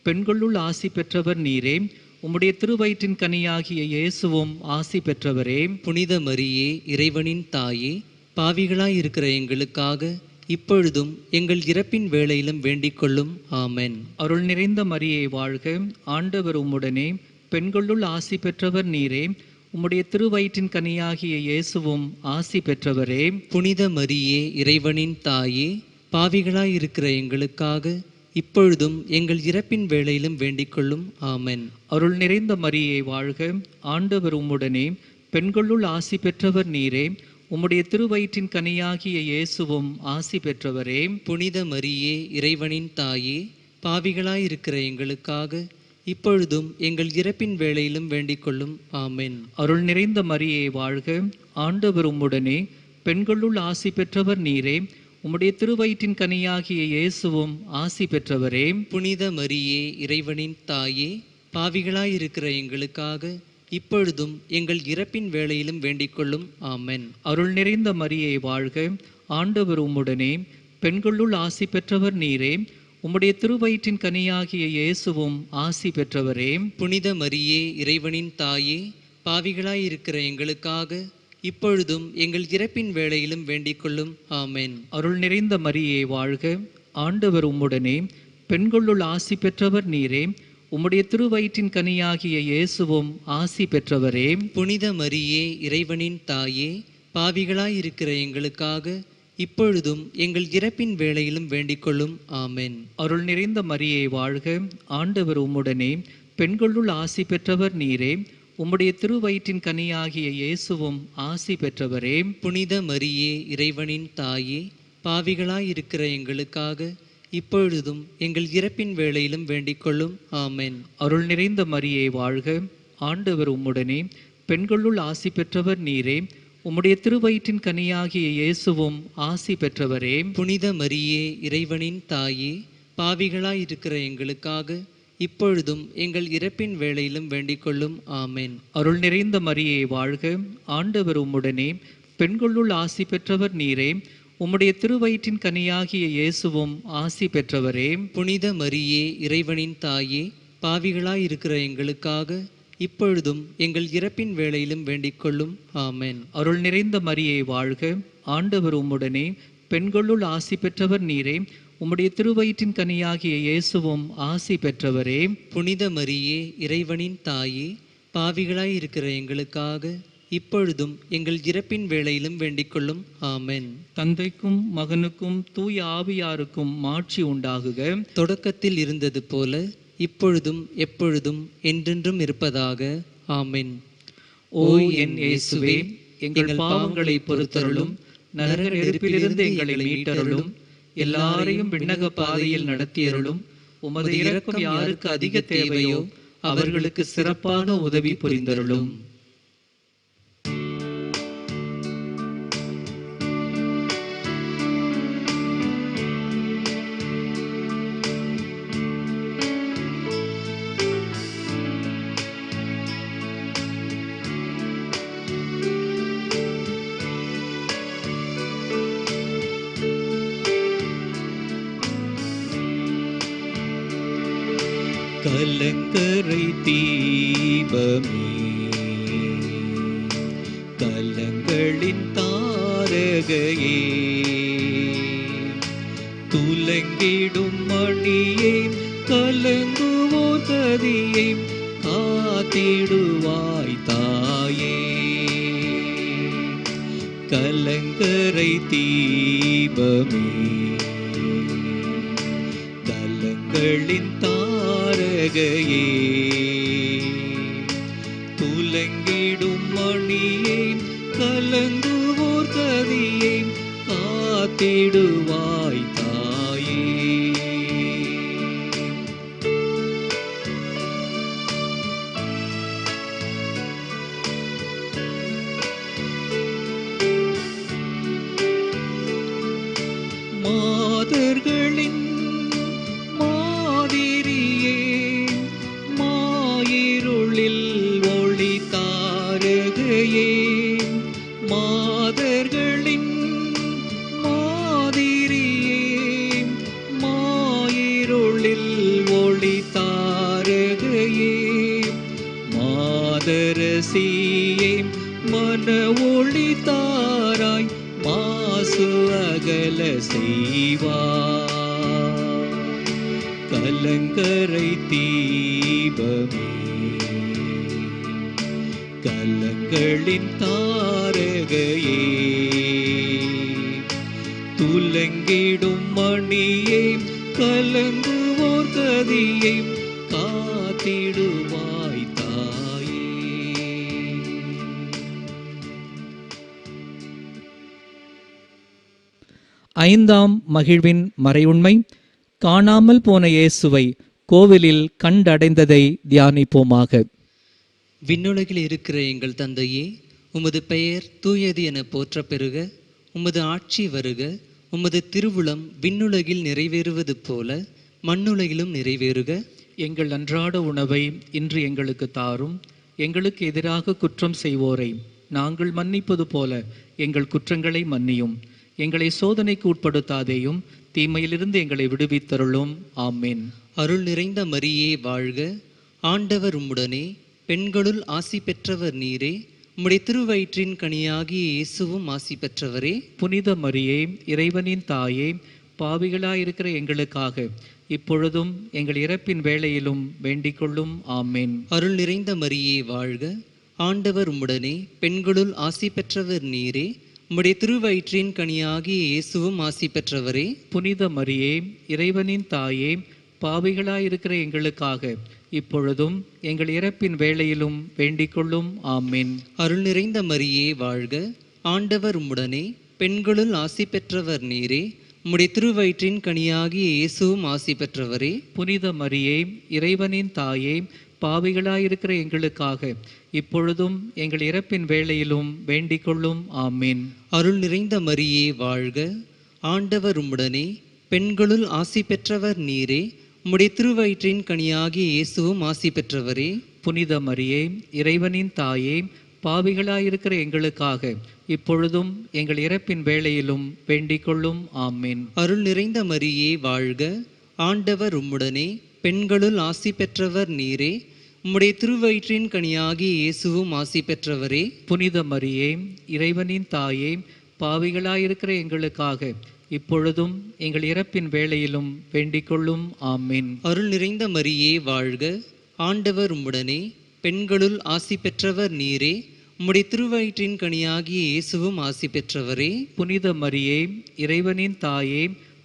பெண்களுள் ஆசி பெற்றவர் நீரே. உம்முடைய திருவயிற்றின் கனியாகிய இயேசுவும் ஆசி பெற்றவரே. புனித மரியே, இறைவனின் தாயே, பாவிகளாய் இருக்கிற எங்களுக்காக இப்பொழுதும் எங்கள் இறப்பின் வேளையிலும் வேண்டிக் கொள்ளும். ஆமென். அருள் நிறைந்த மரியே வாழ்க, ஆண்டவர் உம்முடனே, பெண்களுள் ஆசி பெற்றவர் நீரே. உம்முடைய திருவயிற்றின் கனியாகிய இயேசுவும் ஆசி பெற்றவரே. புனித மரியே, இறைவனின் தாயே, பாவிகளாயிருக்கிற எங்களுக்காக இப்பொழுதும் எங்கள் இறப்பின் வேளையிலும் வேண்டிக் கொள்ளும். ஆமென். அருள் நிறைந்த மரியே வாழ்க, ஆண்டவர் உம்முடனே, பெண்களுள் ஆசி பெற்றவர் நீரே. உம்முடைய திருவயிற்றின் கனியாகிய இயேசுவும் ஆசி பெற்றவரே. புனித மரியே, இறைவனின் தாயே, பாவிகளாயிருக்கிற எங்களுக்காக இப்பொழுதும் எங்கள் இறப்பின் வேளையிலும் வேண்டிக் கொள்ளும். ஆமென். அருள் நிறைந்த மரியே வாழ்க, ஆண்டவர் உம்முடனே, பெண்களுள் ஆசி பெற்றவர் நீரே. உம்முடைய திருவயிற்றின் கனியாகிய இயேசுவும் ஆசி பெற்றவரே. புனித மரியே, இறைவனின் தாயே, பாவிகளாயிருக்கிற எங்களுக்காக இப்பொழுதும் எங்கள் இறப்பின் வேளையிலும் வேண்டிக் கொள்ளும். ஆமென். அருள் நிறைந்த மரியே வாழ்க, ஆண்டவர் உம்முடனே, பெண்களுள் ஆசி பெற்றவர் நீரே. உம்முடைய திருவயிற்றின் கனியாகிய இயேசுவும் ஆசி பெற்றவரே. புனித மரியே, இறைவனின் தாயே, பாவிகளாயிருக்கிற எங்களுக்காக இப்பொழுதும் எங்கள் இறப்பின் வேளையிலும் வேண்டிக் கொள்ளும். ஆமென். அருள் நிறைந்த மரியே வாழ்க, ஆண்டவர் உம்முடனே, பெண்களுள் ஆசி பெற்றவர் நீரே. உம்முடைய திருவயிற்றின் கனியாகிய இயேசுவும் ஆசி பெற்றவரே. புனித மரியே, இறைவனின் தாயே, பாவிகளாயிருக்கிற எங்களுக்காக இப்பொழுதும் எங்கள் இறப்பின் வேளையிலும் வேண்டிக் கொள்ளும். ஆமென். அருள் நிறைந்த மரியே வாழ்க, ஆண்டவர் உம்முடனே, பெண்களுள் ஆசி பெற்றவர் நீரே. உம்முடைய திருவயிற்றின் கனியாகிய இயேசுவும் ஆசி பெற்றவரே. புனித மரியே, இறைவனின் தாயே, பாவிகளாயிருக்கிற எங்களுக்காக இப்பொழுதும் எங்கள் இறப்பின் வேளையிலும் வேண்டிக் கொள்ளும். ஆமென். அருள் நிறைந்த மரியே வாழ்க, ஆண்டவர் உம்முடனே, பெண்களுள் ஆசி பெற்றவர் நீரே. உம்முடைய திருவயிற்றின் கனியாகிய இயேசுவும் ஆசி பெற்றவரே. புனித மரியே, இறைவனின் தாயே, பாவிகளாயிருக்கிற எங்களுக்காக இப்பொழுதும் எங்கள் இறப்பின் வேளையிலும் வேண்டிக் கொள்ளும். ஆமென். அருள் நிறைந்த மரியே வாழ்க, ஆண்டவர் உம்முடனே, பெண்களுள் ஆசி பெற்றவர் நீரே. உம்முடைய திருவயிற்றின் கனியாகிய இயேசுவும் ஆசி பெற்றவரே. புனித மரியே, இறைவனின் தாயே, பாவிகளாயிருக்கிற எங்களுக்காக இப்பொழுதும் எங்கள் இறப்பின் வேளையிலும் வேண்டிக் கொள்ளும். ஆமென். அருள் நிறைந்த மரியே வாழ்க, ஆண்டவர் உம்முடனே, பெண்களுள் ஆசி பெற்றவர் நீரே. உம்முடைய திருவயிற்றின் கனியாகிய இயேசுவும் ஆசி பெற்றவரே. புனித மரியே, இறைவனின் தாயே, பாவிகளாயிருக்கிற எங்களுக்காக இப்பொழுதும் எங்கள் இறப்பின் வேளையிலும் வேண்டிக் கொள்ளும். ஆமென். தந்தைக்கும் மகனுக்கும் தூய ஆவியாருக்கும் மாட்சி உண்டாகுக. தொடக்கத்தில் இருந்தது போல இப்பொழுதும் எப்பொழுதும் என்றென்றும் இருப்பதாக. ஆமென். ஓ என் இயேசுவே, எங்கள் பாவங்களை பொறுத்தருளும், நரக நெருப்பிலிருந்து எங்களை மீட்டருளும், எல்லாரையும் விண்ணக பாதையில் நடத்தியருளும். உமது இரக்கம் யாருக்கு அதிக தேவையோ அவர்களுக்கு சிறப்பான உதவி புரிந்தருளும். கலங்கரை தீபமே, கலங்களின் தாரகையே, துலங்கிடும் மணியே, கலங்குவோர் கதியை காத்திடுவாய் தாயே. கலங்கரை தீபமே, கலங்களின் தாரகையே, துலங்கிடும் மணியே, கலங்குவோர் கதியை காத்திடுவாய் தாயே. மாதர்களின் மாதிரியே, மாயிருளில் ஒளி தாரகையே, மாதர்களின் மாதிரியே, சகல செய்வார். கலங்கரை தீபமே, கலங்களின் தாரகையே, துலங்கிடும் மணியே, கலங்குவோர் கதியை காத்திடுவாய் தாயே. ஐந்தாம் மகிழ்வின் மறையுண்மை, காணாமல் போன இயேசுவை கோவிலில் கண்டடைந்ததை தியானிப்போமாக. விண்ணுலகில் இருக்கிற எங்கள் தந்தையே, உமது பெயர் தூயது என போற்ற பெறுக. உமது ஆட்சி வருக. உமது திருவுளம் விண்ணுலகில் நிறைவேறுவது போல மண்ணுலகிலும் நிறைவேறுக. எங்கள் அன்றாட உணவை இன்று எங்களுக்கு தாரும். எங்களுக்கு எதிராக குற்றம் செய்வோரை நாங்கள் மன்னிப்பது போல எங்கள் குற்றங்களை மன்னியும். எங்களை சோதனைக்கு உட்படுத்தாதேயும், தீமையிலிருந்து எங்களை விடுவித்தருளும். ஆமேன். அருள் நிறைந்த மரியே வாழ்க. ஆண்டவர் உம்முடனே, பெண்களுள் ஆசி பெற்றவர் நீரே. உம்முடைய திருவயிற்றின் கனியாகிய இயேசுவும் ஆசி பெற்றவரே. புனித மரியே, இறைவனின் தாயே, பாவிகளாயிருக்கிற எங்களுக்காக இப்பொழுதும் எங்கள் இறப்பின் வேளையிலும் வேண்டிக் கொள்ளும். ஆமேன். அருள் நிறைந்த மரியே வாழ்க. ஆண்டவர் உம்முடனே, பெண்களுள் ஆசி பெற்றவர் நீரே. உம்முடைய திருவயிற்றின் கனியாகிய இயேசுவும் ஆசி பெற்றவரே. புனித மரியே, இறைவனின் தாயே, பாவிகளாயிருக்கிற எங்களுக்காக இப்பொழுதும் எங்கள் இறப்பின் வேளையிலும் வேண்டிக் கொள்ளும். ஆமேன். அருள் நிறைந்த மரியே வாழ்க. ஆண்டவர் உம்முடனே, பெண்களுள் ஆசி பெற்றவர் நீரே. உம்முடைய திருவயிற்றின் கனியாகிய இயேசுவும் ஆசி பெற்றவரே. புனித மரியே, இறைவனின் தாயே, பாவிகளாயிருக்கிற எங்களுக்காக இப்பொழுதும் எங்கள் இறப்பின் வேளையிலும் வேண்டிக் கொள்ளும். ஆமேன். அருள் நிறைந்த மரியே வாழ்க. ஆண்டவர் உம்முடனே, பெண்களுள் ஆசி பெற்றவர் நீரே. உம்முடைய திருவயிற்றின் கனியாகிய இயேசுவும் ஆசி பெற்றவரே. புனித மரியே, இறைவனின் தாயே, பாவிகளாயிருக்கிற எங்களுக்காக இப்பொழுதும் எங்கள் இறப்பின் வேளையிலும் வேண்டிக் கொள்ளும். ஆமேன். அருள் நிறைந்த மரியே வாழ்க. ஆண்டவர் உம்முடனே, பெண்களுள் ஆசி பெற்றவர் நீரே. உம்முடைய திருவயிற்றின் கனியாகிய இயேசுவும் ஆசி பெற்றவரே. புனித மரியே, இறைவனின் தாயே, பாவிகளாயிருக்கிற எங்களுக்காக இப்பொழுதும் எங்கள் இறப்பின் வேளையிலும் வேண்டிக் கொள்ளும். ஆமேன். அருள் நிறைந்த மரியே வாழ்க. ஆண்டவர் உம்முடனே, பெண்களுள் ஆசி பெற்றவர் நீரே. உம்முடைய திருவயிற்றின் கனியாகிய இயேசுவும் ஆசி பெற்றவரே. புனித மரியே, இறைவனின் தாயே,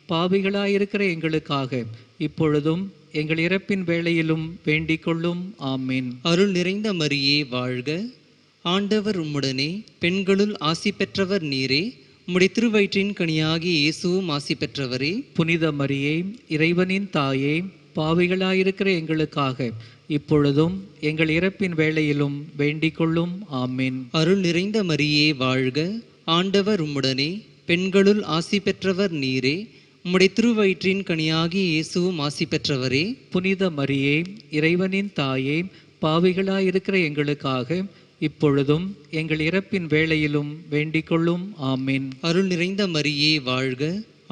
பாவிகளாயிருக்கிற எங்களுக்காக இப்பொழுதும் எங்கள் இறப்பின் வேளையிலும் வேண்டிக் கொள்ளும். ஆமேன். அருள் நிறைந்த மரியே வாழ்க. ஆண்டவர் உம்முடனே, பெண்களுள் ஆசி பெற்றவர் நீரே. உம்முடைய திருவயிற்றின் கனியாகிய இயேசுவும் ஆசி பெற்றவரே. புனித மரியே, இறைவனின் தாயே, பாவிகளாயிருக்கிற எங்களுக்காக இப்பொழுதும் எங்கள் இறப்பின் வேளையிலும் வேண்டிக் கொள்ளும். ஆமேன். அருள் நிறைந்த மரியே வாழ்க. ஆண்டவர் உம்முடனே, பெண்களுள் ஆசி பெற்றவர் நீரே. உம்முடைய திருவயிற்றின் கனியாகிய இயேசுவும் ஆசி பெற்றவரே. புனித மரியே, இறைவனின் தாயே, பாவிகளாயிருக்கிற எங்களுக்காக இப்பொழுதும் எங்கள் இறப்பின் வேளையிலும் வேண்டிக் கொள்ளும். ஆமேன். அருள் நிறைந்த மரியே வாழ்க.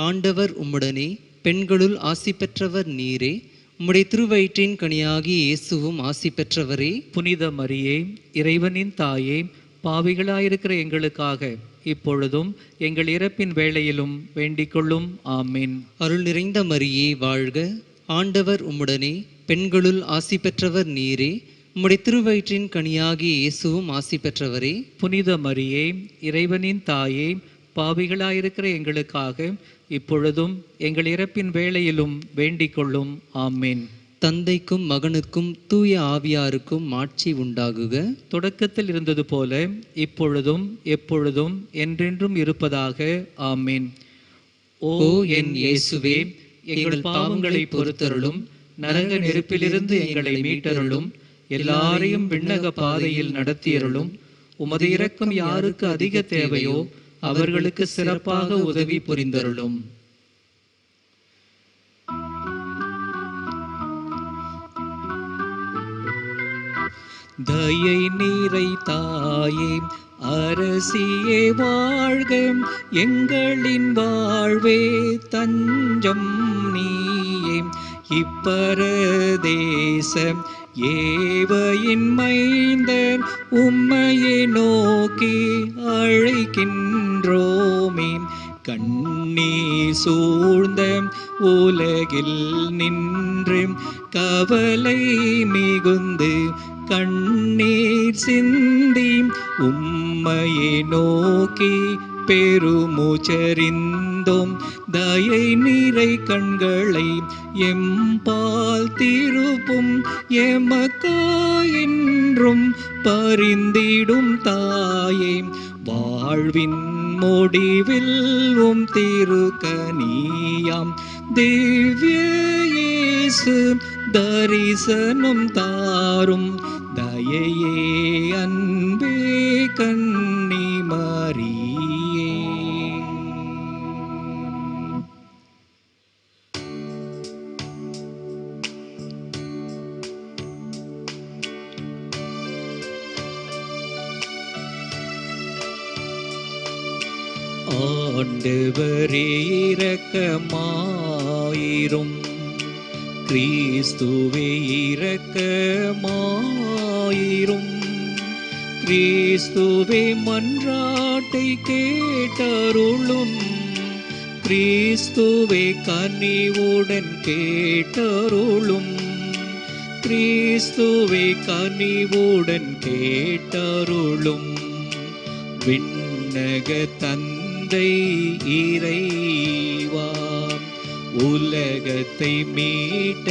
ஆண்டவர் உம்முடனே, பெண்களுள் ஆசி பெற்றவர் நீரே. உம்முடைய திருவயிற்றின் கனியாகிய இயேசுவும் ஆசி பெற்றவரே. புனித மரியே, இறைவனின் தாயே, பாவிகளாயிருக்கிற எங்களுக்காக இப்பொழுதும் எங்கள் இறப்பின் வேளையிலும் வேண்டிக் கொள்ளும். ஆமேன். அருள் நிறைந்த மரியே வாழ்க. ஆண்டவர் உம்முடனே, பெண்களுள் ஆசி பெற்றவர் நீரே. உம்முடைய திருவயிற்றின் கனியாகிய இயேசுவும் ஆசி பெற்றவரே. புனித மரியே, இறைவனின் தாயே, பாவிகளாயிருக்கிற எங்களுக்காக இப்பொழுதும் எங்கள் இறப்பின் வேளையிலும் வேண்டிக் கொள்ளும். ஆமேன். தந்தைக்கும் மகனுக்கும் தூய ஆவியாருக்கும் ஆட்சி உண்டாகுக. தொடக்கத்தில் இருந்தது போல இப்பொழுதும் எப்பொழுதும் என்றென்றும் இருப்பதாக. ஆமேன். ஓ என் இயேசுவே, எங்கள் பாவங்களை பொறுத்தருளும். நரக நெருப்பிலிருந்து எங்களை மீட்டருளும். எல்லாரையும் விண்ணக பாதையில் நடத்தியருளும். உமது இரக்கம் யாருக்கு அதிக தேவையோ அவர்களுக்கு சிறப்பாக உதவி புரிந்தருளும். தயை நீரை தாயே, அரசியே வாழ்க. எங்களின் வாழ்வே தஞ்சம் நீயே. இப்பரதேசம் ஏவையின் மைந்தன் உம்மையை நோக்கி அழைக்கின்றோமே. கண்ணீர் சூழ்ந்த உலகில் நின்று கவலை மிகுந்து கண்ணீர் சிந்தி உம்மையை நோக்கி பெருமூச்சறிந்தோம். தயை நிறை கண்களை எம்பால் திருப்பும், எமக்காயின்றும் பரிந்திடும் தாயே. வாழ்வின் முடிவில் உம் திருக்கனியாம் திவ்ய இயேசு தரிசனம் தாரும். தயையே அன்பே கன்னி மரியே. ஆண்டவரே இரக்கமாயிரும், கிறிஸ்துவே இரக்கமாயிரும். கிறிஸ்துவே மன்றாட்டை கேட்டருளும், கிறிஸ்துவே கனிவுடன் கேட்டருளும். கிறிஸ்துவே கனிவுடன் கேட்டருளும். விண்ணக தந்தை இறைவா, உலகத்தை மீட்ட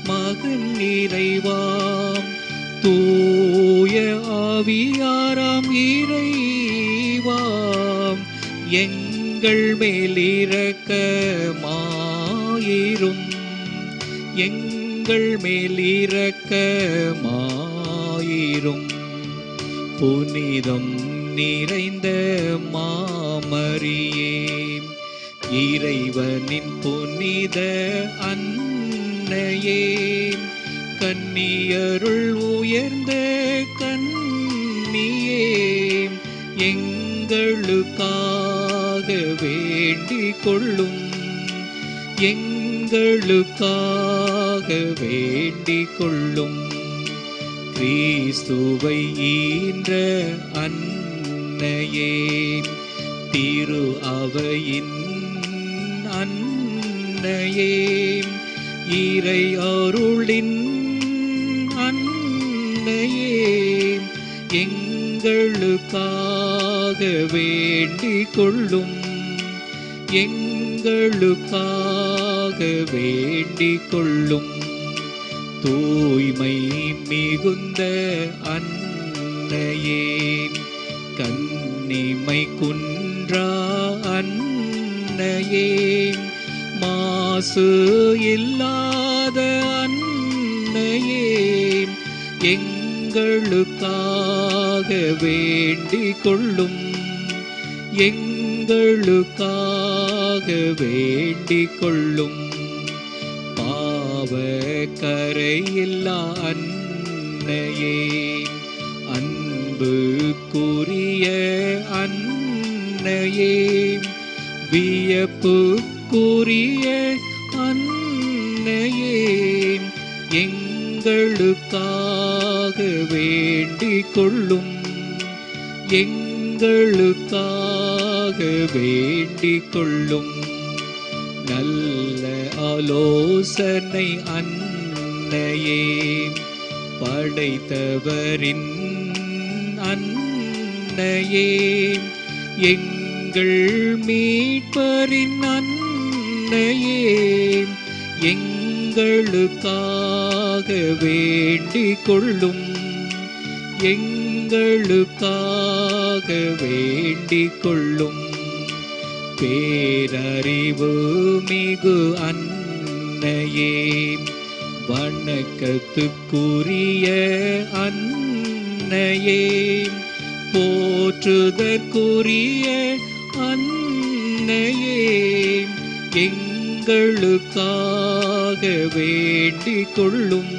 மகன் இறைவாம், தூய ஆவியாராம் இறைவாம், எங்கள் மேல் இரக்கமாயிரும், எங்கள் மேல் இரக்கமாயிரும். புனிதம் நிறைந்த மாமரியே, இறைவனின் புனித அன்னையே, கன்னியருள் உயர்ந்த கன்னியே, எங்களுக்காக வேண்டிக் கொள்ளும், எங்களுக்காக வேண்டிக் கொள்ளும். கிறிஸ்துவை ஈன்ற அன்னையே, திரு அவையின் அன்னையே, இறை அருளின் அன்னையே, எங்களுக்காக வேண்டிக் கொள்ளும், எங்களுக்காக வேண்டிக் கொள்ளும். தூய்மை மிகுந்த அன்னையே, கன்னிமை குன்றா அன்னையே, மாசு இல்லாத அன்னையே, எங்களுக்காக வேண்டிக் கொள்ளும், எங்களுக்காக வேண்டிக் கொள்ளும். பாவக்கரையில்லா அன்னையே, அன்புக்குரிய அன்னையே, வியப்புக்குரிய அன்னையே, எங்களுக்காக வேண்டிக் கொள்ளும், எங்களுக்காக வேண்டிக் கொள்ளும். நல்ல ஆலோசனை அன்னையே, படைத்தவரின் அன்னையே, எங்கள் மீட்பரின் அன்னையே, எங்களுக்காக வேண்டிக் கொள்ளும், எங்களுக்காக வேண்டிக் கொள்ளும். பேரறிவு மிகு அன்னையே, வணக்கத்துக்குரிய அன்னையே, போற்றுதற்குரிய அன்னையே, எங்களுக்காக வேண்டிக் கொள்ளும்,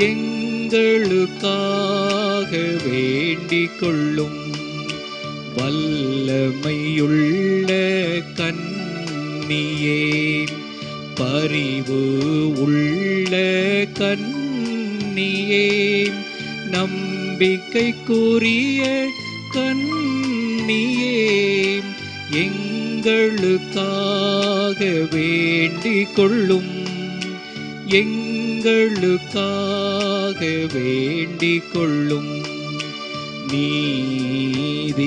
எங்களுக்காக வேண்டிக் கொள்ளும். வல்லமையுள்ள கன்னியே, பரிவு உள்ள கன்னியே, நம்பிக்கைக்குரிய கன்னியே, எங்களுக்காக எங்களுக்காக வேண்டிக் கொள்ளும். எங்களுக்காக வேண்டிக் கொள்ளும். நீதியின்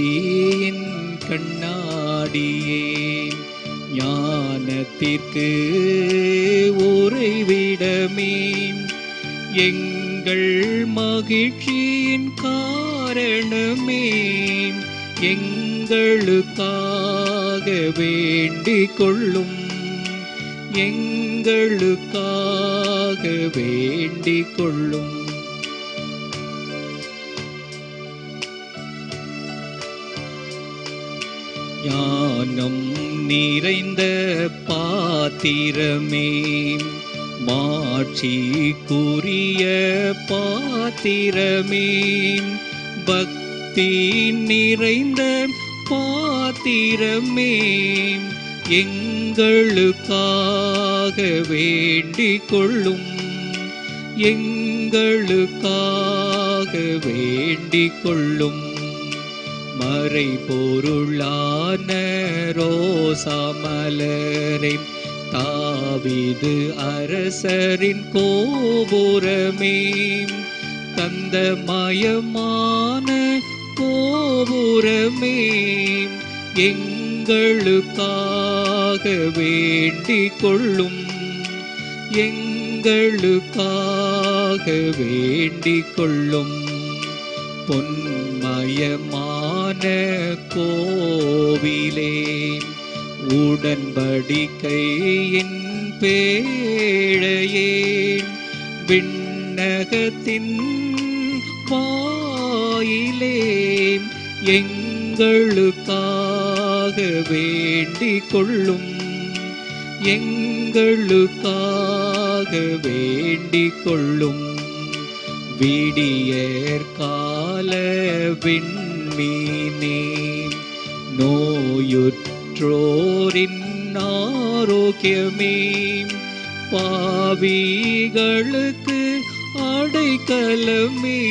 கண்ணாடியே, ஞானத்திற்கு உறைவிடமே, எங்கள் மகிழ்ச்சியின் காரணமே, எங்களுக்காக வேண்டிக் கொள்ளும். எங்களுக்காக வேண்டிக் கொள்ளும். ஞானம் நிறைந்த பாத்திரமே, மாட்சிக்குரிய பாத்திரமே, பக்தி நிறைந்த பாத்திரமே, எங்களுக்காக வேண்டிக் கொள்ளும். எங்களுக்காக வேண்டிக் கொள்ளும். மறைபொருளான ரோசாமலரை, தாவீது அரசரின் கோபுரமே, தந்தமயமான கோபுரமே, எங்களுக்காக வேண்டிக் கொள்ளும். எங்களுக்காக வேண்டிக் கொள்ளும். பொன்மயமான கோவிலே, உடன்படிக்கையின் பேழையே, விண்ணகத்தின் வாயிலே, எங்களுக்காக வேண்டிக் கொள்ளும். எங்களுக்காக வேண்டிக் கொள்ளும். விடியற் கால விண்மீனே, நோயுற்றோரின் ஆரோக்கியமே, பாவிகளுக்கு அடைக்கலமே,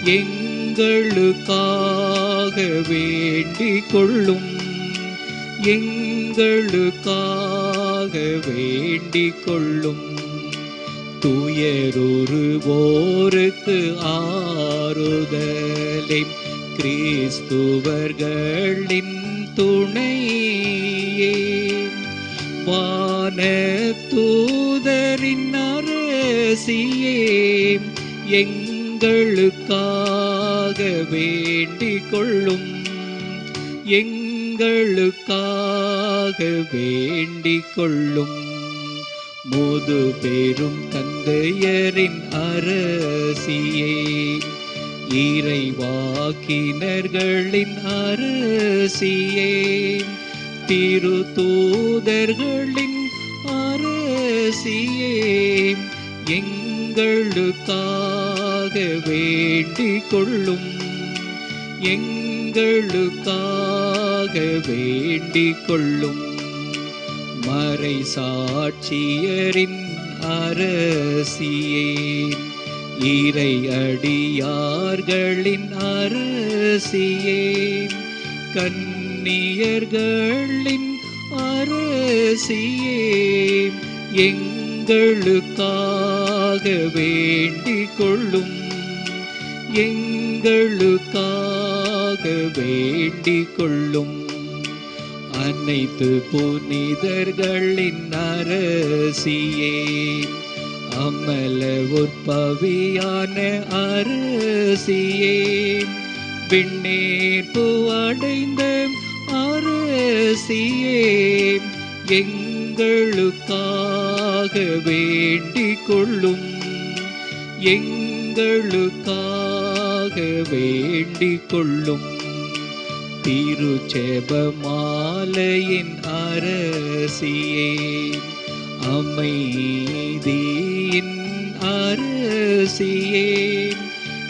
எங்களுக்காக வேண்டிக் கொள்ளும். எங்களுக்காக வேண்டிக் கொள்ளும். துயருவோருக்கு ஆறுதலே, கிறிஸ்துவர்களின் துணையே, வானதூதரின் அரசியே, எங்களுக்காக வேண்டிக் கொள்ளும். எங்களுக்காக வேண்டிக் கொள்ளும். முது பெரும் தந்தையரின் அரசியே, இறைவாக்கினர்களின் அரசியே, திருத்தூதர்களின் அரசியே, எங்களுக்காக வேண்டிக் கொள்ளும். எங்களுக்காக வேண்டிக் கொள்ளும். மறை சாட்சியரின் அரசியே, இறை அடியார்களின் அரசியே, கன்னியர்களின் அரசியே, எங்களுக்காக வேண்டிக் கொள்ளும். எங்களுக்காக வேண்டிக் கொள்ளும். அனைத்து புனிதர்களின் அரசியே, அமல உற்பவியான அரசியே, விண்ணேற்பு அடைந்த அரசியே, எங்களுக்காக வேண்டிக் கொள்ளும். எங்களுக்காக வேண்டிக் கொள்ளும். திருச்செபமாலையின் அரசியே, அமைதியின் அரசியே,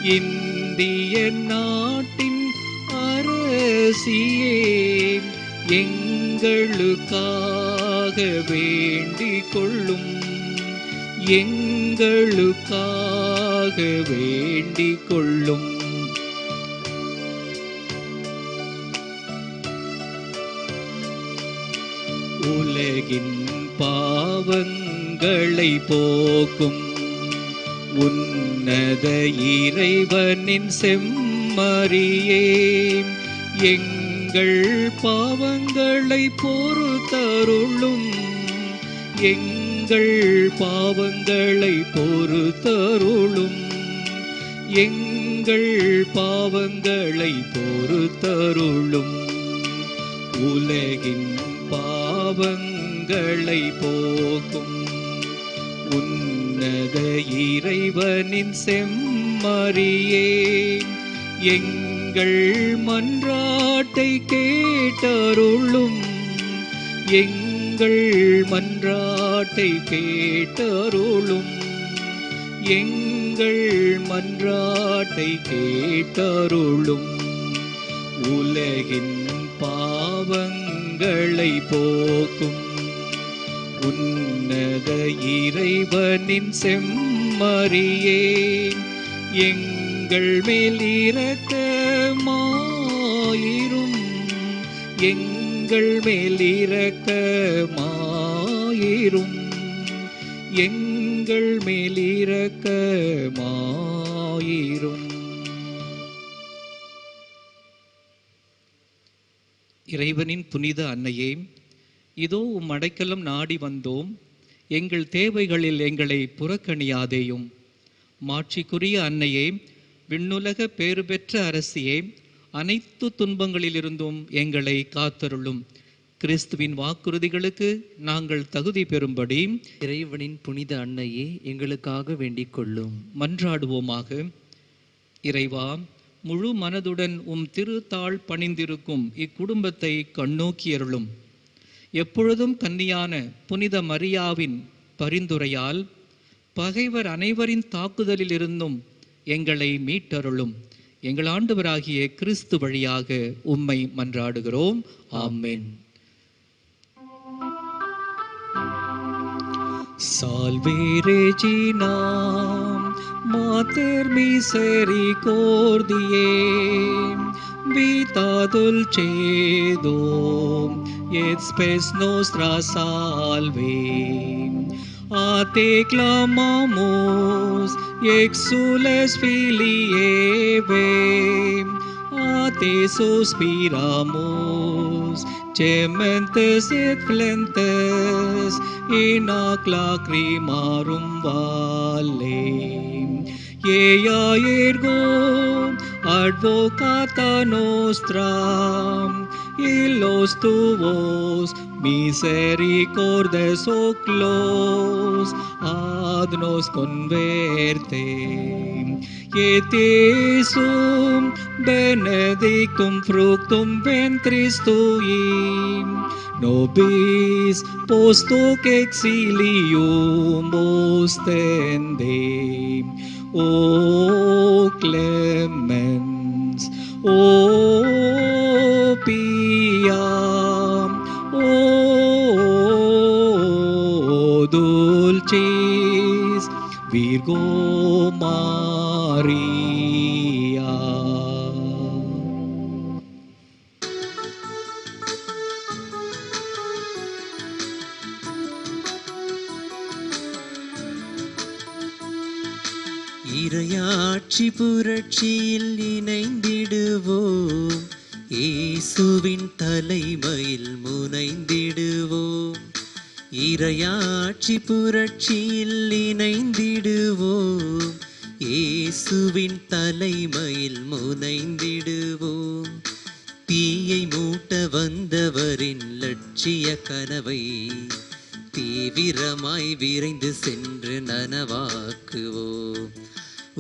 இந்திய நாட்டின் அரசியே, எங்களுக்காக வேண்டிக் கொள்ளும். எங்களுக்காக வேண்டிக் கொள்ளும். உலகின் பாவங்களை போக்கும் உன்னத இறைவனின் செம்மறியே, எங்கள் பாவங்களை பொறுத்தருளும், எங்கள் பாவங்களை பொறுத்தருளும், எங்கள் பாவங்களை பொறுத்தருளும். உலகின் பாவங்களை போக்கும் உன்னத இறைவனின் செம்மறியே, எங்கள் மன்றாட்டை கேட்டருளும், எங்கள் மன்றாட்டை கேட்டருளும், எங்கள் மன்றாட்டை கேட்டருளும். உலகின் பாவங்களை போக்கும் உன்னத இறைவனின் செம்மறியே, எங்கள் மேல் இரக்கமாயிரும், எங்கள் மேல் இரக்கமாயிரும், எங்கள் மேல் இரக்கமாயிரும். இறைவனின் புனித அன்னையே, இதோ உம் அடைக்கலம் நாடி வந்தோம், எங்கள் தேவைகளில் எங்களை புறக்கணியாதேயும். மாட்சிக்குரிய அன்னையே, விண்ணுலக பேறு பெற்ற அரசியே, அனைத்து துன்பங்களிலிருந்தும் எங்களை காத்தருளும். கிறிஸ்துவின் வாக்குறுதிகளுக்கு நாங்கள் தகுதி பெறும்படி இறைவனின் புனித அன்னையே, எங்களுக்காக வேண்டிக் கொள்ளும். மன்றாடுவோமாக. இறைவா, முழு மனதுடன் உம் திருத்தாள் பணிந்திருக்கும் இக்குடும்பத்தை கண்ணோக்கியருளும். எப்பொழுதும் கன்னியான புனித மரியாவின் பரிந்துரையால் பகைவர் அனைவரின் தாக்குதலில் இருந்தும் எங்களை மீட்டருளும். எங்கள் ஆண்டவராகிய கிறிஸ்து வழியாக உம்மை மன்றாடுகிறோம். ஆமென். Salve Regina, Mater misericordiae, vita dulcedum, et spes nostra salve. A te clamamus, exules filii Eve, a te suspiramus, gementes et flentes, in ac lacrimarum vale. Ea ergo advocata nostra, illos tuos misericordes oclos ad nos converte. Et Iesum benedictum fructum ventris tui, nobis post hoc exilium ostende. O clemens, O pia, O dulcis Virgo Maria. இறையாட்சி புரட்சியில் இணைந்திடுவோம், இயேசுவின் தலைமையில் முனைந்திடுவோம். இறையாட்சி புரட்சியில் இணைந்திடுவோம், இயேசுவின் தலைமையில் முனைந்திடுவோம். தீயை மூட்ட வந்தவரின் லட்சிய கனவை தீவிரமாய் விரைந்து சென்று நனவாக்குவோம்.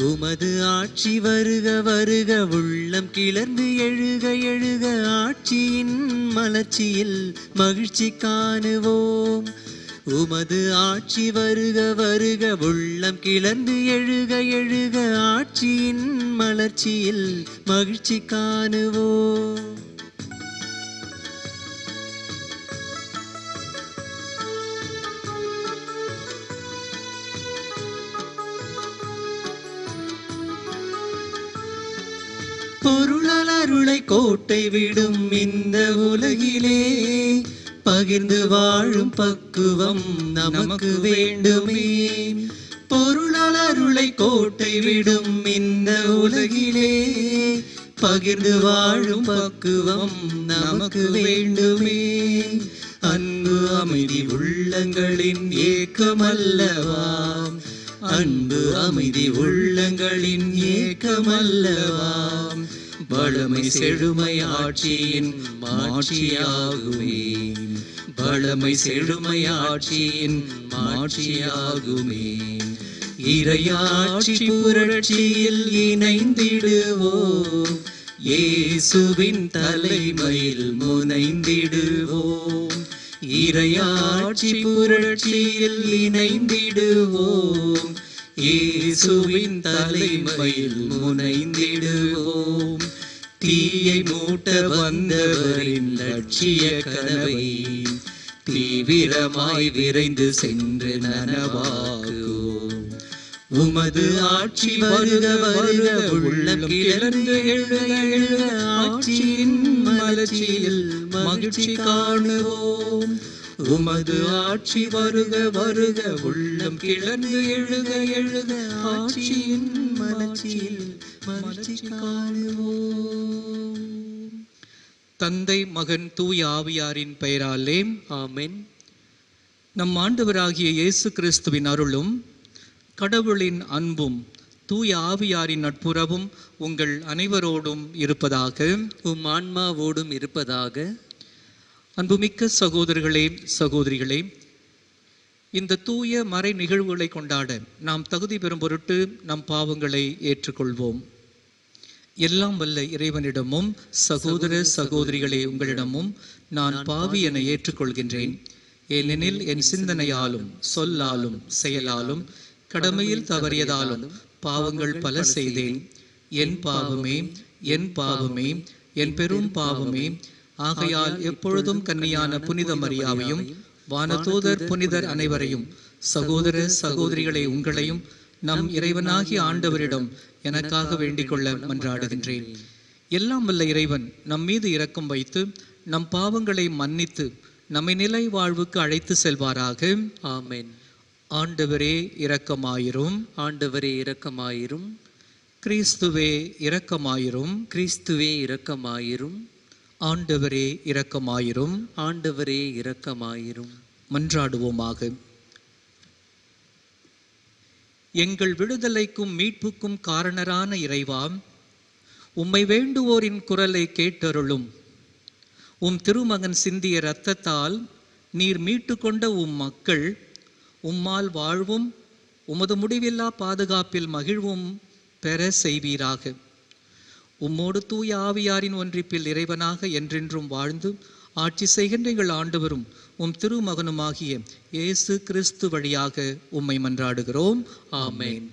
உமது ஆட்சி வருக வருக, உள்ளம் கிளர்ந்து எழுக எழுக, ஆட்சியின் மலர்ச்சியில் மகிழ்ச்சி காணுவோம். உமது ஆட்சி வருக வருக, உள்ளம் கிளர்ந்து எழுக எழுக, ஆட்சியின் மலர்ச்சியில் மகிழ்ச்சி காணுவோம். பொருளால் அருளை கோட்டை விடும் இந்த உலகிலே, பகிர்ந்து வாழும் பக்குவம் நமக்கு வேண்டுமே. பொருளால் அருளை கோட்டை விடும் இந்த உலகிலே பகிர்ந்து வாழும் பக்குவம் நமக்கு வேண்டுமே. அன்பு அமைதி உள்ளங்களின் ஏக்கமல்லவா, அன்பு அமைதி உள்ளங்களின் ஏக்கமல்லவா, வளமை செழுமை ஆட்சியின் மாட்சியாகுமே, வளமை செழுமை ஆட்சியின் மாட்சியாகுமே. இறையாட்சி புரட்சியில் இணைந்திடுவோம், இயேசுவின் தலைமையில் முனைந்திடுவோம். இறையாட்சி புரட்சியில் இணைந்திடுவோம், இயேசுவின் தலைமையில் முனைந்திடுவோம். தீயை மூட்ட வந்தவரின் லட்சிய கனவை தீவிரமாய் விரைந்து சென்று நனவாக்குவோம். உமது ஆட்சி வருக வருக உள்ளம் கிளர்ந்து எழுக எழுக ஆட்சியின் மலர்ச்சியில் மகிழ்ச்சி காணுவோம். உமது ஆட்சி வருக வருக உள்ளம் கிளர்ந்து எழுக எழுக ஆட்சியின் மலர்ச்சியில் மகிழ்ச்சி காணுவோம். தந்தை மகன் தூய ஆவியாரின் பெயராலே ஆமென். நம் ஆண்டவராகிய இயேசு கிறிஸ்துவின் அருளும் கடவுளின் அன்பும் தூய ஆவியாரின் நட்புறவும் உங்கள் அனைவரோடும் இருப்பதாக. உம் ஆன்மாவோடும் இருப்பதாக. அன்புமிக்க சகோதரர்களே சகோதரிகளே, இந்த தூய மறை நிகழ்வுகளை கொண்டாட நாம் தகுதி பெறும் பொருட்டு நம் பாவங்களை ஏற்றுக்கொள்வோம். எல்லாம் வல்ல இறைவனிடமும் சகோதர சகோதரிகளே உங்களிடமும் நான் பாவி என ஏற்றுக்கொள்கின்றேன். ஏனெனில் என் சிந்தனையாலும் சொல்லாலும் செயலாலும் கடமையில் தவறியதாலும் பாவங்கள் பல செய்தேன். என் பாவமே என் பாவமே என் பெரும் பாவமே. ஆகையால் எப்பொழுதும் கன்னியான புனித மரியாவையும் வானதூதர் புனிதர் அனைவரையும் சகோதர சகோதரிகளை உங்களையும் நம் இறைவனாகிய ஆண்டவரிடம் எனக்காக வேண்டிக் கொள்ள மன்றாடுகின்றேன். எல்லாம் வல்ல இறைவன் நம் மீது இரக்கம் வைத்து நம் பாவங்களை மன்னித்து நம்மை நிலை வாழ்வுக்கு அழைத்து செல்வாராக. ஆமென். ஆண்டவரே இரக்கமாயிரும். ஆண்டவரே இரக்கமாயிரும். கிறிஸ்துவே இரக்கமாயிரும். கிறிஸ்துவே இரக்கமாயிரும். ஆண்டவரே இரக்கமாயிரும். ஆண்டவரே இரக்கமாயிரும். மன்றாடுவோமாக. எங்கள் விடுதலைக்கும் மீட்புக்கும் காரணரான இறைவா, உம்மை வேண்டுவோரின் குரலை கேட்டருளும். உம் திருமகன் சிந்திய இரத்தத்தால் நீர் மீட்டு கொண்ட உம் மக்கள் உம்மால் வாழ்வும் உமது முடிவில்லா பாதுகாப்பில் மகிழ்வும் பெற செய்வீராக. உம்மோடு தூய ஆவியாரின் ஒன்றிப்பில் இறைவனாக என்றென்றும் வாழ்ந்து ஆட்சி செய்கின்ற எங்கள் ஆண்டவரும் உம் திருமகனுமாகிய இயேசு கிறிஸ்து வழியாக உம்மை மன்றாடுகிறோம். ஆமென்.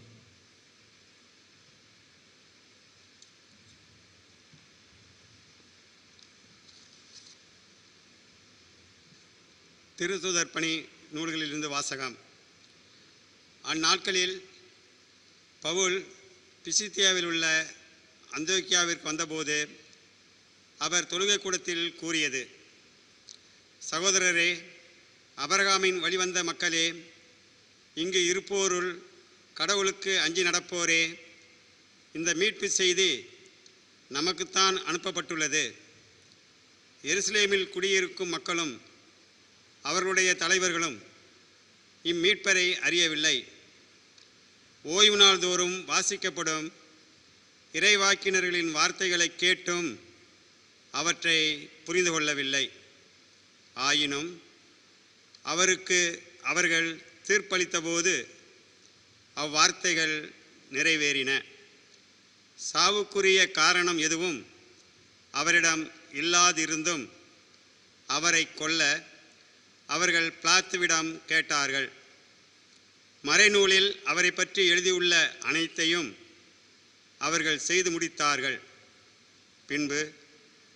திருத்தூதர் பணி நூல்களிலிருந்து வாசகம். அந்நாட்களில் பவுல் பிசித்தியாவில் உள்ள அந்தோக்கியாவிற்கு வந்தபோது அவர் தொழுகை கூடத்தில் கூறியது: சகோதரரே, அபிரகாமின் வழிவந்த மக்களே, இங்கு இருப்போருள் கடவுளுக்கு அஞ்சி நடப்போரே, இந்த மீட்பு செய்தி நமக்குத்தான் அனுப்பப்பட்டுள்ளது. எருசலேமில் குடியிருக்கும் மக்களும் அவர்களுடைய தலைவர்களும் இம்மீட்பரை அறியவில்லை. ஓய்வு நாள் தோறும் வாசிக்கப்படும் இறைவாக்கினர்களின் வார்த்தைகளை கேட்டும் அவற்றை புரிந்து கொள்ளவில்லை. ஆயினும் அவருக்கு அவர்கள் தீர்ப்பளித்தபோது அவ்வார்த்தைகள் நிறைவேறின. சாவுக்குரிய காரணம் எதுவும் அவரிடம் இல்லாதிருந்தும் அவரை கொல்ல அவர்கள் பிலாத்துவிடம் கேட்டார்கள். மறைநூலில் அவரை பற்றி எழுதியுள்ள அனைத்தையும் அவர்கள் செய்து முடித்தார்கள். பின்பு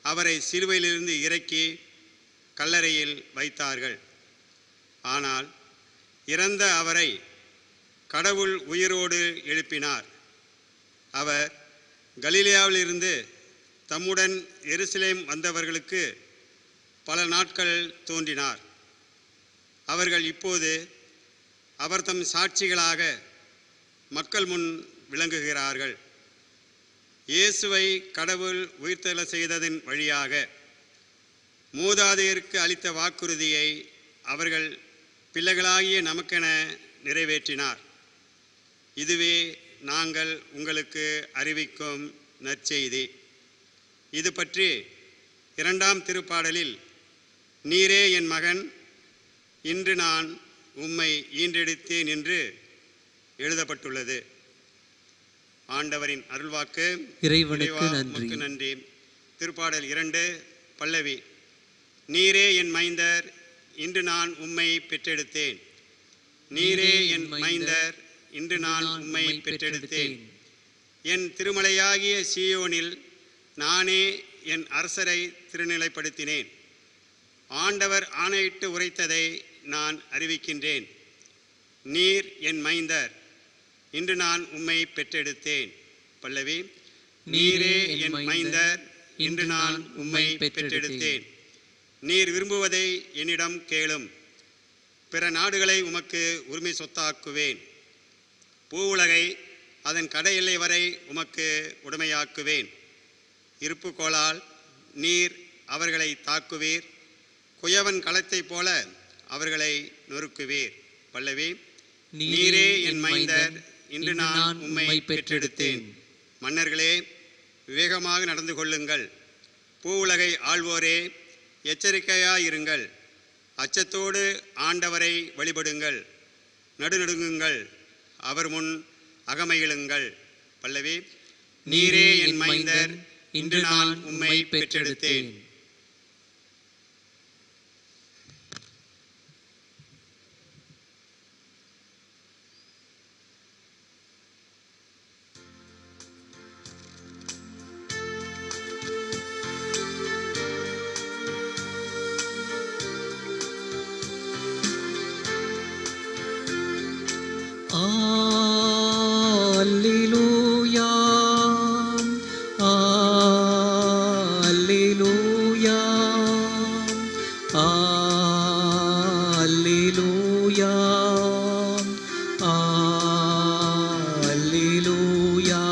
அவரை சிலுவையிலிருந்து இறக்கி கல்லறையில் வைத்தார்கள். ஆனால் இறந்த அவரை கடவுள் உயிரோடு எழுப்பினார். அவர் கலிலேயாவிலிருந்து தம்முடன் எருசலேம் வந்தவர்களுக்கு பல நாட்கள் தோன்றினார். அவர்கள் இப்போது அவர் தம் சாட்சிகளாக மக்கள் முன் விளங்குகிறார்கள். இயேசுவை கடவுள் உயிர்த்தெழ செய்ததன் வழியாக மூதாதையருக்கு அளித்த வாக்குறுதியை அவர்கள் பிள்ளைகளாகிய நமக்கென நிறைவேற்றினார். இதுவே நாங்கள் உங்களுக்கு அறிவிக்கும் நற்செய்தி. இது பற்றி 2ஆம் திருப்பாடலில் நீரே என் மகன், இன்று நான் உம்மை ஈன்றெடுத்தேன் என்று எழுதப்பட்டுள்ளது. ஆண்டவரின் அருள்வாக்கு. இறைவனுக்கு உமக்கு நன்றி. திருப்பாடல் 2 பல்லவி. நீரே என் மைந்தர், இன்று நான் உம்மை பெற்றெடுத்தேன். நீரே என் மைந்தர், இன்று நான் உம்மை பெற்றெடுத்தேன். என் திருமலையாகிய சீயோனில் நானே என் அரசரை திருநிலைப்படுத்தினேன். ஆண்டவர் ஆணையிட்டு உரைத்ததை நான் அறிவிக்கின்றேன். நீர் என் மைந்தர், இன்று நான் உம்மை பெற்றெடுத்தேன். பல்லவி. நீரே என் மைந்தர், இன்று நான் உம்மை பெற்றெடுத்தேன். நீர் விரும்புவதை என்னிடம் கேளும். பிற நாடுகளை உமக்கு உரிமை சொத்தாக்குவேன். பூவுலகை அதன் கடை எல்லை வரை உமக்கு உடைமையாக்குவேன். இருப்புக்கோளால் நீர் அவர்களை தாக்குவீர். குயவன் களத்தைப் போல அவர்களை நொறுக்குவீர். பல்லவி. நீரே என் மைந்தர், இன்று நான் உம்மை பெற்றெடுத்தேன். மன்னர்களே, விவேகமாக நடந்து கொள்ளுங்கள். பூவுலகை ஆள்வோரே, எச்சரிக்கையாயிருங்கள். அச்சத்தோடு ஆண்டவரை வழிபடுங்கள். நடுநடுங்குங்கள், அவர் முன் அகமகிழுங்கள். பல்லவி. நீரே என் மைந்தர், இன்று நான் உம்மை பெற்றெடுத்தேன். அல்லேலூயா, அல்லேலூயா, அல்லேலூயா, அல்லேலூயா,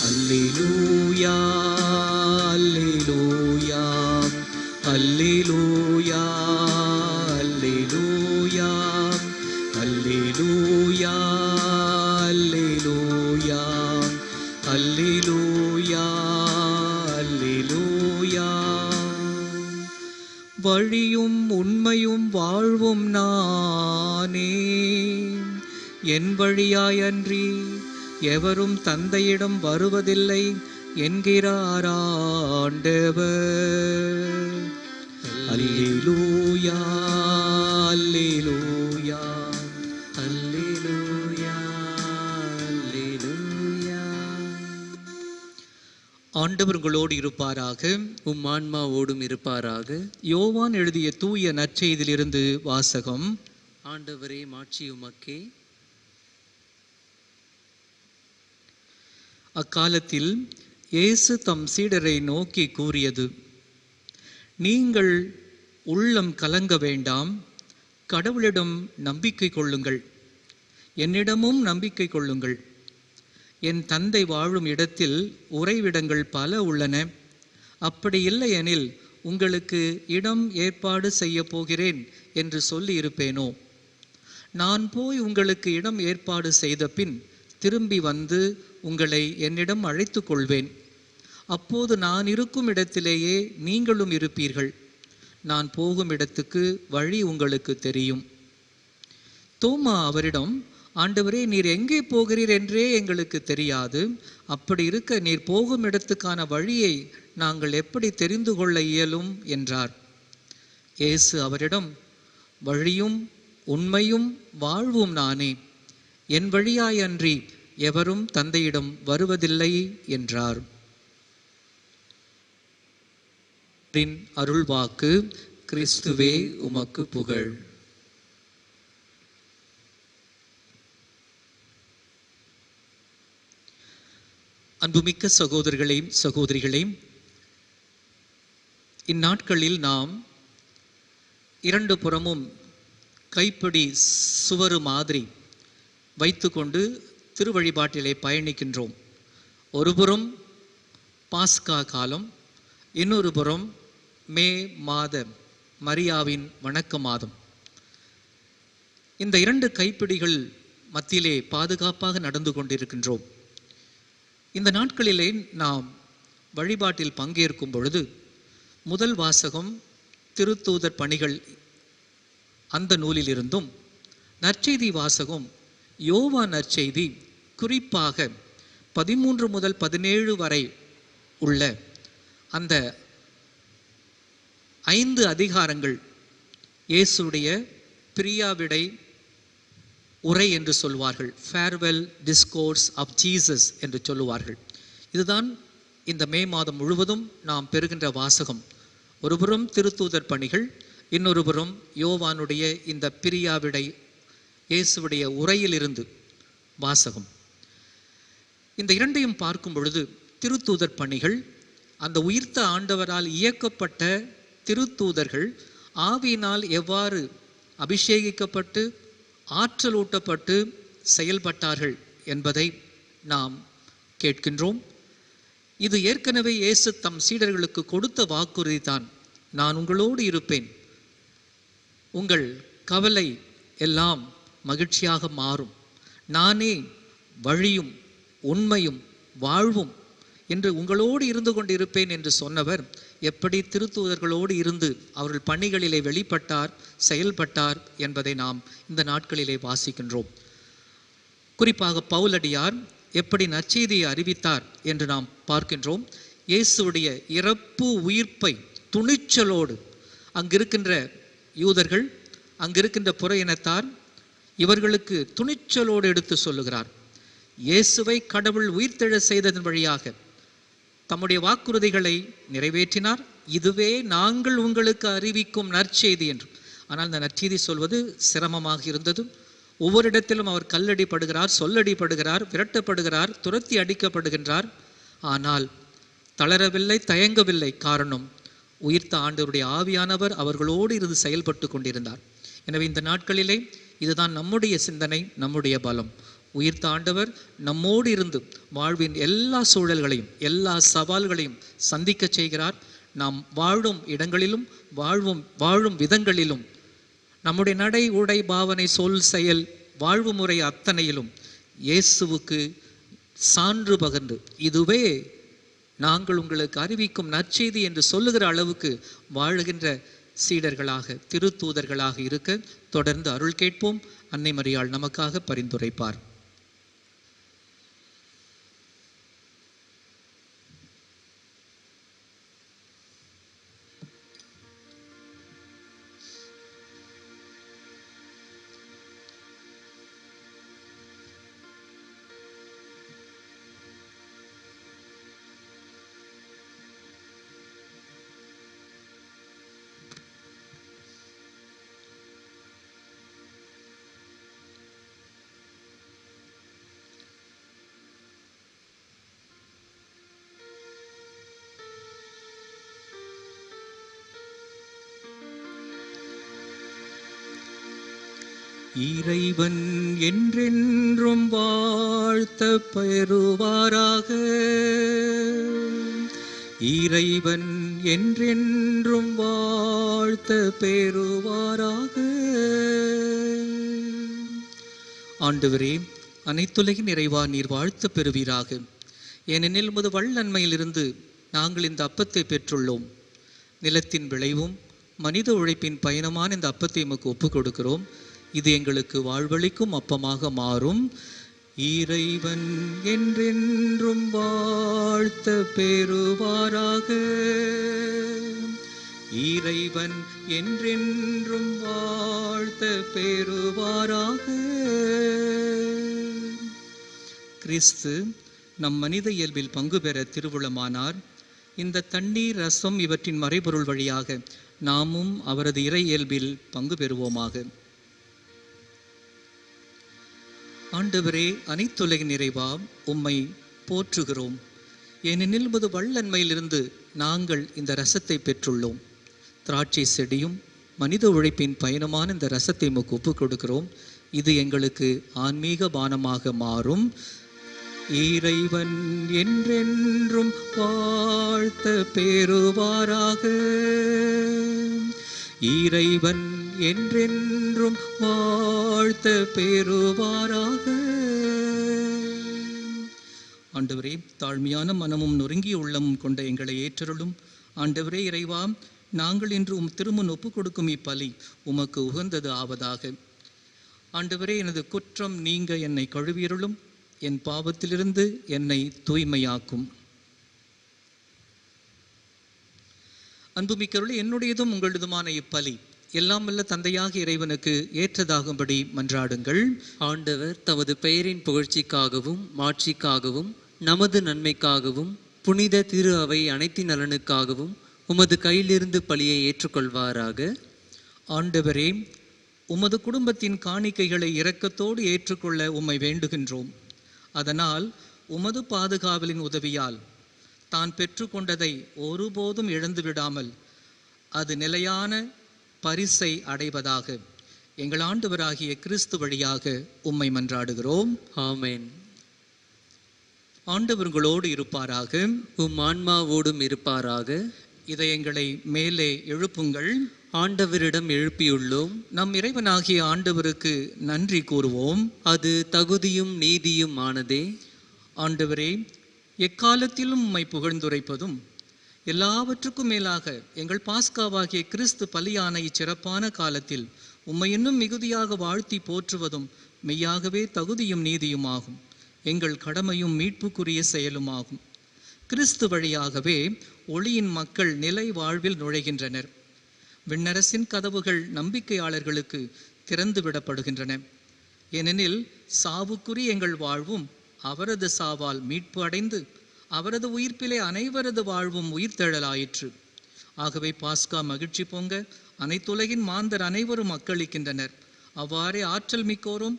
அல்லேலூயா, அல்லேலூயா, அல்லேலூயா, அல்லேலூயா, அல்லேலூயா, அல்லேலூயா, அல்லேலூயா. வழியும் உண்மையும் வாழ்வும் நானே, என் வழியாயன்றி எவரும் தந்தையிடம் வருவதில்லை என்கிறார் ஆண்டவர். அல்லேலூயா, அல்லேலூயா, அல்லேலூயா, அல்லேலூயா. ஆண்டவர் உங்களோடு இருப்பாராக, உம் ஆன்மாவோடும் இருப்பாராக. யோவான் எழுதிய தூய நற்செய்தியிலிருந்து வாசகம். ஆண்டவரே, மாட்சி உமக்கே. அக்காலத்தில் இயேசு தம் சீடரை நோக்கி கூறியது: நீங்கள் உள்ளம் கலங்க வேண்டாம். கடவுளிடம் நம்பிக்கை கொள்ளுங்கள், என்னிடமும் நம்பிக்கை கொள்ளுங்கள். என் தந்தை வாழும் இடத்தில் உறைவிடங்கள் பல உள்ளன. அப்படி இல்லையெனில் உங்களுக்கு இடம் ஏற்பாடு செய்ய போகிறேன் என்று சொல்லி இருப்பேனோ? நான் போய் உங்களுக்கு இடம் ஏற்பாடு செய்த பின் திரும்பி வந்து உங்களை என்னிடம் அழைத்து கொள்வேன். அப்போது நான் இருக்கும் இடத்திலேயே நீங்களும் இருப்பீர்கள். நான் போகும் இடத்துக்கு வழி உங்களுக்கு தெரியும். தோமா அவரிடம், ஆண்டவரே, நீர் எங்கே போகிறீர் என்றே எங்களுக்கு தெரியாது. அப்படி இருக்க நீர் போகும் இடத்துக்கான வழியை நாங்கள் எப்படி தெரிந்து கொள்ள இயலும் என்றார். இயேசு அவரிடம், வழியும் உண்மையும் வாழ்வும் நானே. என் வழியாயன்றி எவரும் தந்தையிடம் வருவதில்லை என்றார். அருள்வாக்கு. கிறிஸ்துவே உமக்கு புகழ். அன்புமிக்க சகோதரர்களே, சகோதரிகளே, இந்நாட்களில் நாம் இரண்டு புறமும் கைப்பிடி சுவரு மாதிரி வைத்துக்கொண்டு திருவழிபாட்டிலே பயணிக்கின்றோம். ஒருபுறம் பாஸ்கா காலம், இன்னொரு புறம் மே மாத மரியாவின் வணக்க மாதம். இந்த இரண்டு கைப்பிடிகள் மத்தியிலே பாதுகாப்பாக நடந்து கொண்டிருக்கின்றோம். இந்த நாட்களிலே நாம் வழிபாட்டில் பங்கேற்கும் பொழுது முதல் வாசகம் திருத்தூதர் பணிகள் அந்த நூலிலிருந்தும், நற்செய்தி வாசகம் யோவான் நற்செய்தி குறிப்பாக 13 முதல் 17 வரை உள்ள அந்த 5 அதிகாரங்கள் இயேசுடைய பிரியாவிடை உரை என்று சொல்வார்கள். ஃபேர்வெல் டிஸ்கோர்ஸ் ஆஃப் ஜீசஸ் என்று சொல்லுவார்கள். இதுதான் இந்த மே மாதம் முழுவதும் நாம் பெறுகின்ற வாசகம். ஒருபுறம் திருத்தூதர் பணிகள், இன்னொரு புறம் யோவானுடைய இந்த பிரியாவிடை இயேசுடைய உரையிலிருந்து வாசகம். இந்த இரண்டையும் பார்க்கும் பொழுது திருத்தூதர் பணிகள், அந்த உயிர்த்த ஆண்டவரால் இயக்கப்பட்ட திருத்தூதர்கள் ஆவியினால் எவ்வாறு அபிஷேகிக்கப்பட்டு ஆற்றலூட்டப்பட்டு செயல்பட்டார்கள் என்பதை நாம் கேட்கின்றோம். இது ஏற்கனவே இயேசு தம் சீடர்களுக்கு கொடுத்த வாக்குறுதி தான். நான் உங்களோடு இருப்பேன், உங்கள் கவலை எல்லாம் மகிழ்ச்சியாக மாறும், நானே வழியும் உண்மையும் வாழ்வும் என்று உங்களோடு இருந்து கொண்டிருப்பேன் என்று சொன்னவர் எப்படி திருத்தூதர்களோடு இருந்து அவர்கள் பணிகளிலே வெளிப்பட்டார், செயல்பட்டார் என்பதை நாம் இந்த நாட்களிலே வாசிக்கின்றோம். குறிப்பாக பவுலடியார் எப்படி நற்செய்தியை அறிவித்தார் என்று நாம் பார்க்கின்றோம். இயேசுடைய இறப்பு உயிர்ப்பை துணிச்சலோடு அங்கிருக்கின்ற யூதர்கள், அங்கிருக்கின்ற புற இனத்தார், இவர்களுக்கு துணிச்சலோடு எடுத்து சொல்லுகிறார். இயேசுவை கடவுள் உயிர்த்தெழ செய்ததன் வழியாக தம்முடைய வாக்குறுதிகளை நிறைவேற்றினார். இதுவே நாங்கள் உங்களுக்கு அறிவிக்கும் நற்செய்தி என்று. ஆனால் இந்த நற்செய்தி சொல்வது சிரமமாக இருந்தது. ஒவ்வொரு இடத்திலும் அவர் கல்லடிப்படுகிறார், சொல்லடிப்படுகிறார், விரட்டப்படுகிறார், துரத்தி அடிக்கப்படுகின்றார். ஆனால் தளரவில்லை, தயங்கவில்லை. காரணம், உயிர்த்த ஆண்டவருடைய ஆவியானவர் அவர்களோடு இருந்து செயல்பட்டு கொண்டிருந்தார். எனவே இந்த நாட்களிலே இதுதான் நம்முடைய சிந்தனை, நம்முடைய பலம். உயிர்த்த ஆண்டவர் நம்மோடு இருந்து வாழ்வின் எல்லா சூழல்களையும் எல்லா சவால்களையும் சந்திக்க செய்கிறார். நாம் வாழும் இடங்களிலும் வாழும் விதங்களிலும் நம்முடைய நடை உடை பாவனை சொல் செயல் வாழ்வு முறை அத்தனையிலும் இயேசுவுக்கு சான்று பகர்ந்து இதுவே நாங்கள் உங்களுக்கு அறிவிக்கும் நற்செய்தி என்று சொல்லுகிற அளவுக்கு வாழுகின்ற சீடர்களாக திருத்தூதர்களாக இருக்க தொடர்ந்து அருள் கேட்போம். அன்னை மரியாள் நமக்காக பரிந்துரைப்பார். இறைவன் என்றென்றும் வாழ்த்த பெறுவாராக. இறைவன் என்றென்றும் வாழ்த்த பெறுவாராக. ஆண்டவரே, அனைத்துலகின் இறைவா, நீர் வாழ்த்து பெறுவீராக. ஏனெனில் உமது வல்லன்மையிலிருந்து நாங்கள் இந்த அப்பத்தை பெற்றுள்ளோம். நிலத்தின் விளைவும் மனித உழைப்பின் பயணமான இந்த அப்பத்தை எமக்கு ஒப்புக் கொடுக்கிறோம். இது எங்களுக்கு வாழ்வளிக்கும் அப்பமாக மாறும். இறைவன் என்றென்றும் வாழ்த்த பெறுவாராக. இறைவன் என்றென்றும் வாழ்த்த பெறுவாராக. கிறிஸ்து நம் மனித இயல்பில் பங்கு பெற திருவுளமானார். இந்த தண்ணீர், ரசம் இவற்றின் மறைபொருள் வழியாக நாமும் அவரது இறை இயல்பில் பங்கு பெறுவோமாக. ஆண்டவரே, அனைத்துலகின் நிறைவா, உம்மை போற்றுகிறோம். ஏனெனில் உமது வல்லன்மையிலிருந்து நாங்கள் இந்த ரசத்தை பெற்றுள்ளோம். திராட்சை செடியும் மனித உழைப்பின் பயணமான இந்த ரசத்தை உமக்கு ஒப்புக் கொடுக்கிறோம். இது எங்களுக்கு ஆன்மீக பானமாக மாறும். இறைவன் என்றென்றும் வாழ்த்த பெறுவாராக. இறைவன் என்றென்றும் வாழ்த்த பெறுவாராக. ஆண்டவரே, தாழ்மையான மனமும் நொறுங்கிய உள்ளமும் கொண்ட எங்களை ஏற்றருளும். ஆண்டவரே இறைவா, நாங்கள் இன்று திருமுன் ஒப்புக் கொடுக்கும் இப்பலி உமக்கு உகந்தது ஆவதாக. ஆண்டவரே, எனது குற்றம் நீங்க என்னை கழுவியருளும். என் பாவத்திலிருந்து என்னை தூய்மையாக்கும். அன்புமிக்கருளே, என்னுடையதும் உங்களதுமான இப்பலி எல்லாம் வல்ல தந்தையாக இறைவனுக்கு ஏற்றதாகும்படி மன்றாடுங்கள். ஆண்டவர் தமது பெயரின் புகழ்ச்சிக்காகவும் மாட்சிக்காகவும் நமது நன்மைக்காகவும் புனித திரு அவை அனைத்தின் நலனுக்காகவும் உமது கையிலிருந்து பலியை ஏற்றுக்கொள்வாராக. ஆண்டவரே, உமது குடும்பத்தின் காணிக்கைகளை இரக்கத்தோடு ஏற்றுக்கொள்ள உம்மை வேண்டுகின்றோம். அதனால் உமது பாதுகாவலின் உதவியால் தான் பெற்றுக்கொண்டதை ஒருபோதும் இழந்து விடாமல் அது நிலையான பரிசை அடைவதாக எங்கள் ஆண்டவராகிய கிறிஸ்து வழியாக உம்மை மன்றாடுகிறோம். ஆமென். ஆண்டவர்களோடு இருப்பாராக, உம் ஆன்மாவோடும் இருப்பாராக. இதயங்களை மேலே எழுப்புங்கள். ஆண்டவரிடம் எழுப்பியுள்ளோம். நம் இறைவனாகிய ஆண்டவருக்கு நன்றி கூறுவோம். அது தகுதியும் நீதியும் ஆனதே. ஆண்டவரே, எக்காலத்திலும் உம்மை புகழ்ந்துரைப்பதும் எல்லாவற்றுக்கும் மேலாக எங்கள் பாஸ்காவாகிய கிறிஸ்து பலியான இச்சிறப்பான காலத்தில் உம்மை இன்னும் மிகுதியாக வாழ்த்தி போற்றுவதும் மெய்யாகவே தகுதியும் நீதியும் ஆகும். எங்கள் கடமையும் மீட்புக்குரிய செயலுமாகும். கிறிஸ்து வழியாகவே ஒளியின் மக்கள் நிலை வாழ்வில் நுழைகின்றனர். விண்ணரசின் கதவுகள் நம்பிக்கையாளர்களுக்கு திறந்து விடப்படுகின்றன. ஏனெனில் சாவுக்குரிய எங்கள் வாழ்வும் அவரது சாவால் மீட்பு அடைந்து அவரது உயிர்ப்பிலே அனைவரது வாழ்வும் உயிர்த்தெழலாயிற்று. ஆகவே பாஸ்கா மகிழ்ச்சி பொங்க அனைத்துலகின் மாந்தர் அனைவரும் அக்களிக்கின்றனர். அவ்வாறே ஆற்றல் மிக்கோரும்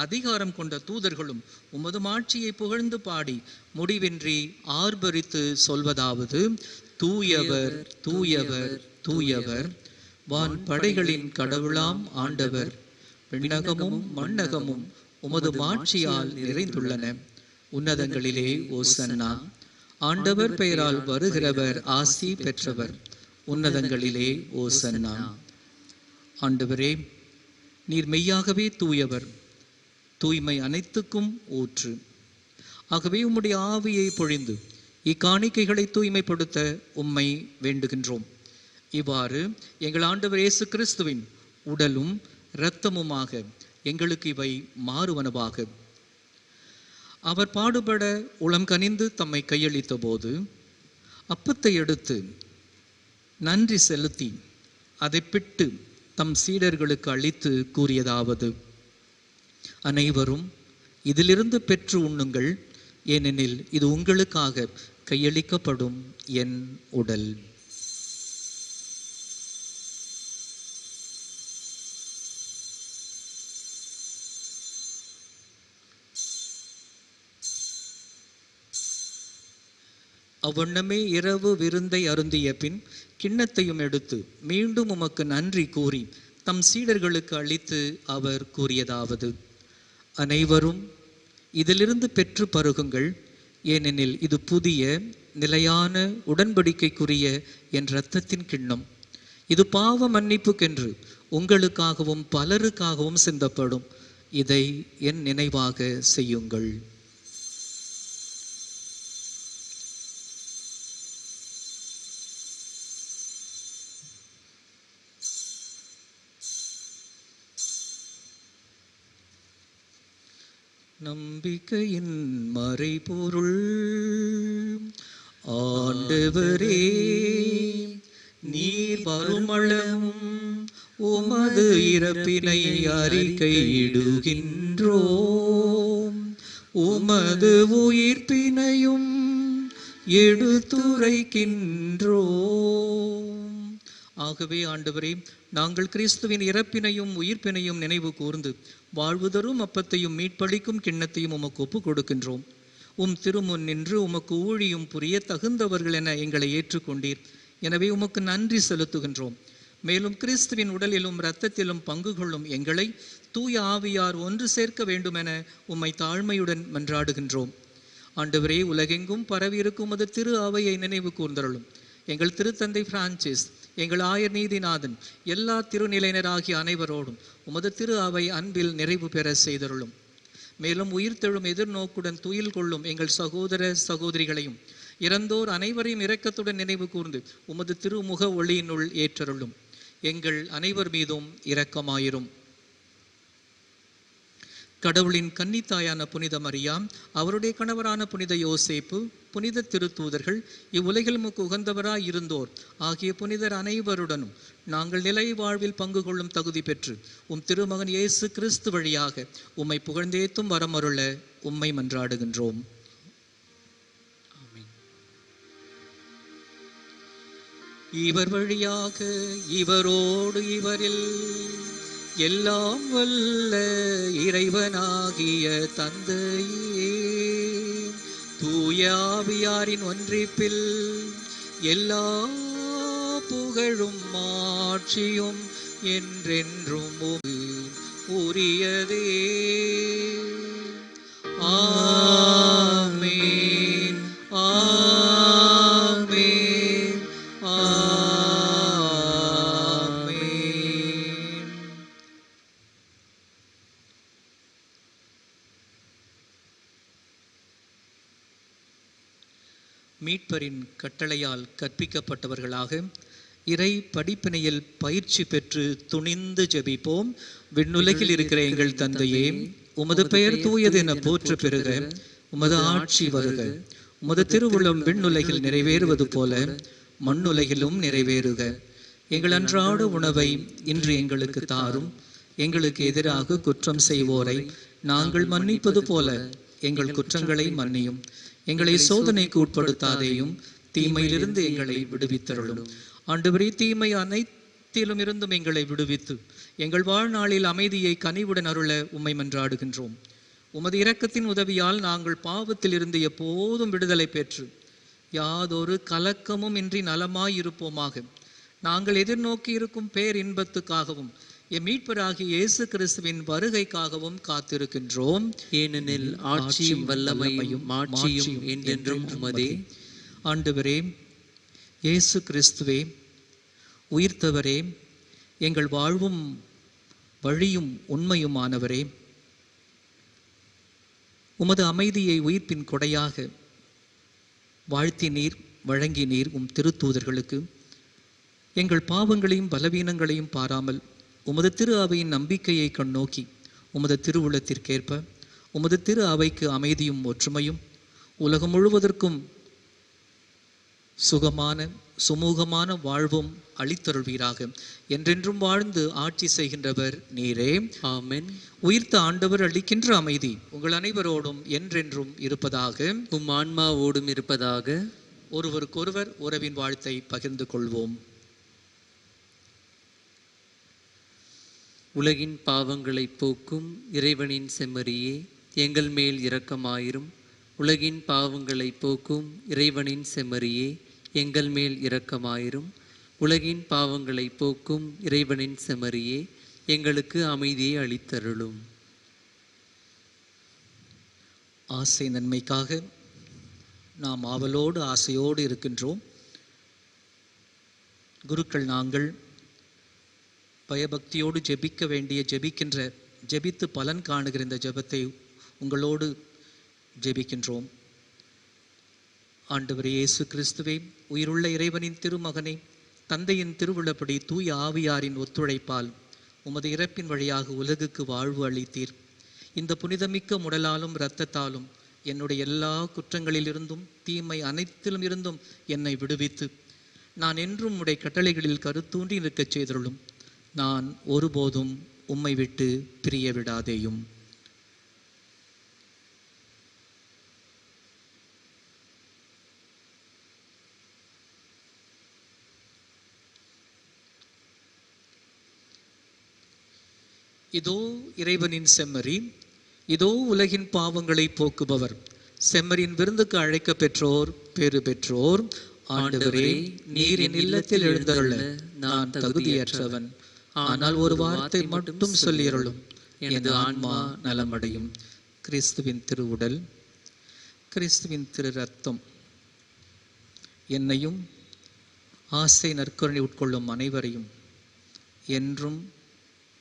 அதிகாரம் கொண்ட தூதர்களும் உமது மாட்சியை புகழ்ந்து பாடி முடிவின்றி ஆர்ப்பரித்து சொல்வதாவது: தூயவர் தூயவர் தூயவர், வான் படைகளின் கடவுளாம் ஆண்டவர். விண்ணகமும் மண்ணகமும் உமது மாட்சியால் நிறைந்துள்ளன. உன்னதங்களிலே ஓசன்னா. ஆண்டவர் பெயரால் வருகிறவர் ஆசி பெற்றவர். உன்னதங்களிலே ஓசன்னா. ஆண்டவரே, நீர் மெய்யாகவே தூயவர், தூய்மை அனைத்துக்கும் ஊற்று. ஆகவே உம்முடைய ஆவியை பொழிந்து இக்காணிக்கைகளை தூய்மைப்படுத்த உம்மை வேண்டுகின்றோம். இவ்வாறு எங்கள் ஆண்டவர் இயேசு கிறிஸ்துவின் உடலும் இரத்தமுமாக எங்களுக்கு இவை மாறுவனவாக. அவர் பாடுபட உளம் கனிந்து தம்மை கையளித்த போது அப்பத்தை எடுத்து நன்றி செலுத்தி அதை பிட்டு தம் சீடர்களுக்கு அளித்து கூறியதாவது: அனைவரும் இதிலிருந்து பெற்று உண்ணுங்கள், ஏனெனில் இது உங்களுக்காக கையளிக்கப்படும் என் உடல். அவ்வண்ணமே இரவு விருந்தை அருந்திய பின் கிண்ணத்தையும் எடுத்து மீண்டும் உமக்கு நன்றி கூறி தம் சீடர்களுக்கு அளித்து அவர் கூறியதாவது: அனைவரும் இதிலிருந்து பெற்று பருகுங்கள், ஏனெனில் இது புதிய நிலையான உடன்படிக்கைக்குரிய என் இரத்தத்தின் கிண்ணம். இது பாவ மன்னிப்புக்கென்று உங்களுக்காகவும் பலருக்காகவும் சிந்தப்படும். இதை என் நினைவாக செய்யுங்கள். நம்பிக்கையின் மறைபொருள் ஆண்டவரே, நீர் வருமளவும் உமது இறப்பினை அறிக்கையிடுகின்றோம், உமது உயிர்ப்பினையும் எடுத்துரைக்கின்றோம். ஆகவே ஆண்டவரே, நாங்கள் கிறிஸ்துவின் இறப்பினையும் உயிர்ப்பினையும் நினைவு கூர்ந்து வாழ்வு தரும் அப்பத்தையும் மீட்பளிக்கும் கிண்ணத்தையும் உமக்கு ஒப்புக் கொடுக்கின்றோம். உம் திருமுன் நின்று உமக்கு ஊழியும் புரிய தகுந்தவர்கள் என எங்களை ஏற்றுக்கொண்டீர். எனவே உமக்கு நன்றி செலுத்துகின்றோம். மேலும் கிறிஸ்துவின் உடலிலும் இரத்தத்திலும் பங்கு கொள்ளும் எங்களை தூய ஆவியார் ஒன்று சேர்க்க வேண்டுமென உம்மை தாழ்மையுடன் மன்றாடுகின்றோம். ஆண்டவரே, உலகெங்கும் பரவியிருக்கும் உமது திரு அவையை நினைவு கூர்ந்தருளும். எங்கள் திருத்தந்தை பிரான்சிஸ், எங்கள் ஆயர் நீதிநாதன், எல்லா திருநிலையினராகிய அனைவரோடும் உமது திரு அவை அன்பில் நிறைவு பெற செய்தருளும். மேலும் உயிர்த்தெழும் எதிர்நோக்குடன் துயில் கொள்ளும் எங்கள் சகோதர சகோதரிகளையும் இறந்தோர் அனைவரையும் இரக்கத்துடன் நினைவு கூர்ந்து உமது திருமுக ஒளியினுள் ஏற்றருளும். எங்கள் அனைவர் மீதும் இரக்கமாயிரும். கடவுளின் கன்னித்தாயான புனித மரியா, அவருடைய கணவரான புனித யோசேப்பு, புனித திருத்தூதர்கள், இவ்வுலகில் உமக்கு உகந்தவராய் இருந்தோர் ஆகிய புனிதர் அனைவருடனும் நாங்கள் நிலை வாழ்வில் பங்கு கொள்ளும் தகுதி பெற்று உம் திருமகன் இயேசு கிறிஸ்து வழியாக உம்மை புகழ்ந்தேத்தும் வரமருள உம்மை மன்றாடுகின்றோம். இவர் வழியாக, இவரோடு, இவரில் எல்லாம் வல்ல இறைவனாகிய தந்தையே, தூய ஆவியாரின் ஒன்றிப்பில் எல்லா புகழும் மாட்சியும் என்றென்றும் உரியதே. ஆமென், ஆமென், ஆமென். மீட்பரின் கட்டளையால் கற்பிக்கப்பட்டவர்களாக இறை படிப்பினையில் பயிற்சி பெற்று துணிந்து ஜெபிப்போம். விண்ணுலகில் இருக்கிற எங்கள் தந்தையே, உமது பெயர் தூயது என போற்ற பெறுக. உமது ஆட்சி வருக. உமது திருவுளம் விண்ணுலகில் நிறைவேறுவது போல மண்ணுலகிலும் நிறைவேறுக. எங்கள் அன்றாட உணவை இன்று எங்களுக்கு தாரும். எங்களுக்கு எதிராக குற்றம் செய்வோரை நாங்கள் மன்னிப்பது போல எங்கள் குற்றங்களை மன்னியும். எங்களை சோதனைக்கு உட்படுத்தாதேயும், தீமையிலிருந்து எங்களை விடுவித்தருளும். ஆண்டவரே, தீமை அனைத்திலும் இருந்தும் எங்களை விடுவித்து எங்கள் வாழ்நாளில் அமைதியை கனிவுடன் அருள உம்மை மன்றாடுகின்றோம். உமது இரக்கத்தின் உதவியால் நாங்கள் பாவத்தில் இருந்து எப்போதும் விடுதலை பெற்று யாதொரு கலக்கமும் இன்றி நலமாயிருப்போமாக. நாங்கள் எதிர்நோக்கி இருக்கும் பேர் இன்பத்துக்காகவும் எம் மீட்பராகிய இயேசு கிறிஸ்துவின் வருகைக்காகவும் காத்திருக்கின்றோம். ஏனெனில் ஆட்சியும் வல்லமையும் மாட்சியும் என்றென்றும் உமதே. ஆண்டவரே, இயேசு கிறிஸ்துவே, உயிர்த்தவரே, எங்கள் வாழ்வும் வழியும் உண்மையுமானவரே, உமது அமைதியை உயிர்ப்பின் கொடையாக வாழ்த்தினீர், வழங்கினீர் உம் திருத்தூதர்களுக்கு. எங்கள் பாவங்களையும் பலவீனங்களையும் பாராமல் உமது திரு அவையின் நம்பிக்கையை கண்ணோக்கி உமது திருவுளத்திற்கேற்ப உமது திரு அவைக்கு அமைதியும் ஒற்றுமையும் உலகம் முழுவதற்கும் சுகமான சுமூகமான வாழ்வும் அளித்தருள்வீராக. என்றென்றும் வாழ்ந்து ஆட்சி செய்கின்றவர் நீரே. ஆமென். உயிர்த்த ஆண்டவர் அளிக்கின்ற அமைதி உங்கள் அனைவரோடும் என்றென்றும் இருப்பதாக. உம் ஆன்மாவோடும் இருப்பதாக. ஒருவருக்கொருவர் உறவின் வாழ்த்தை பகிர்ந்து கொள்வோம். உலகின் பாவங்களை போக்கும் இறைவனின் செம்மறியே, எங்கள் மேல் இரக்கமாயிரும். உலகின் பாவங்களை போக்கும் இறைவனின் செம்மறியே, எங்கள் மேல் இரக்கமாயிரும். உலகின் பாவங்களை போக்கும் இறைவனின் செம்மறியே, எங்களுக்கு அமைதியை அளித்தருளும். ஆசை நன்மைக்காக நாம் ஆவலோடு ஆசையோடு இருக்கின்றோம். குருக்கள், நாங்கள் பயபக்தியோடு ஜெபித்து பலன் காணுகிற இந்த ஜெபத்தை உங்களோடு ஜெபிக்கின்றோம். ஆண்டவரே இயேசு கிறிஸ்துவே, உயிருள்ள இறைவனின் திருமகனே, தந்தையின் திருவுள்ளப்படி தூய ஆவியாரின் ஒத்துழைப்பால் உமது இறப்பின் வழியாக உலகுக்கு வாழ்வு அளித்தீர். இந்த புனிதமிக்க முடலாலும் இரத்தத்தாலும் என்னுடைய எல்லா குற்றங்களிலிருந்தும் தீமை அனைத்திலும் இருந்தும் என்னை விடுவித்து நான் என்றும் உடைய கட்டளைகளில் கருத்தூன்றி இருக்கச் செய்தருளும். நான் ஒருபோதும் உம்மை விட்டு பிரிய விடாதேயும். இதோ இறைவனின் செம்மறி, இதோ உலகின் பாவங்களை போக்குபவர். செம்மறியின் விருந்துக்கு அழைக்க பெற்றோர் பேறு பெற்றோர். ஆண்டவரே, நீர் என் இல்லத்தில் எழுந்தருள நான் தகுதியற்றவன். ஆனால் ஒரு வார்த்தை மட்டும் சொல்லியருளும், எனது ஆன்மா நலமடையும். கிறிஸ்துவின் திருவுடல் கிறிஸ்துவின் திரு ரத்தம் என்னையும் ஆசை நற்கருணை உட்கொள்ளும் அனைவரையும் என்றும்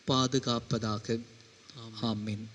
பாதுகாப்பதாக. ஆமென்.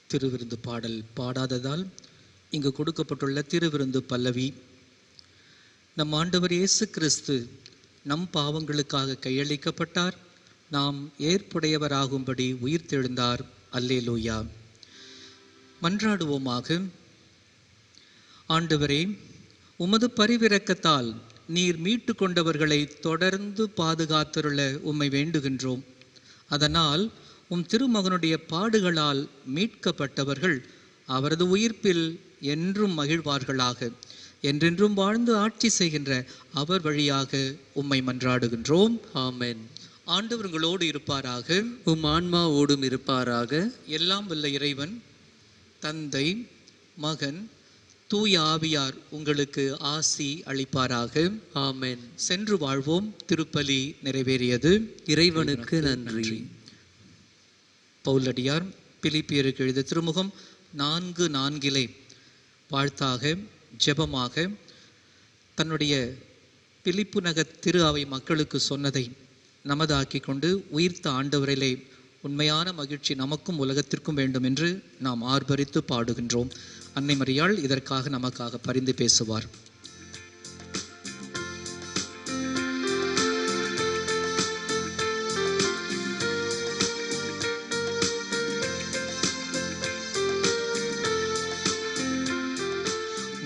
திருவிருந்து பாடல் பாடாததால் இங்கு கொடுக்கப்பட்டுள்ள திருவிருந்து பல்லவி. நம் ஆண்டவர் இயேசு கிறிஸ்து நம் பாவங்களுக்காக கையளிக்கப்பட்டார், நாம் ஏற்புடையவராகும்படி உயிர்த்தெழுந்தார். அல்லேலூயா. மன்றாடுவோமாக. ஆண்டவரே, உமது பரிவிரக்கத்தால் நீர் மீட்டு கொண்டவர்களை தொடர்ந்து பாதுகாத்துள்ள உம்மை வேண்டுகின்றோம். அதனால் உம் திருமகனுடைய பாடுகளால் மீட்கப்பட்டவர்கள் அவரது உயிர்ப்பில் என்றும் மகிழ்வார்களாக. என்றென்றும் வாழ்ந்து ஆட்சி செய்கின்ற அவர் வழியாக உம்மை மன்றாடுகின்றோம். ஆமென். ஆண்டவர் உங்களோடு இருப்பாராக, உம் ஆன்மாவோடும் இருப்பாராக. எல்லாம் வல்ல இறைவன் தந்தை, மகன், தூய ஆவியார் உங்களுக்கு ஆசி அளிப்பாராக. ஆமென். சென்று வாழ்வோம். திருப்பலி நிறைவேறியது. இறைவனுக்கு நன்றி. பவுலடியார் பிலிப்பியருக்கு எழுதிய திருமுகம் 4:4 வாழ்த்தாக ஜெபமாக தன்னுடைய பிலிப்பு நகர் திரு அவை மக்களுக்கு சொன்னதை நமதாக்கி கொண்டு உயிர்த்த ஆண்டவரிலே உண்மையான மகிழ்ச்சி நமக்கும் உலகத்திற்கும் வேண்டும் என்று நாம் ஆர்ப்பரித்து பாடுகின்றோம். அன்னை மரியாள் இதற்காக நமக்காக பரிந்து பேசுவார்.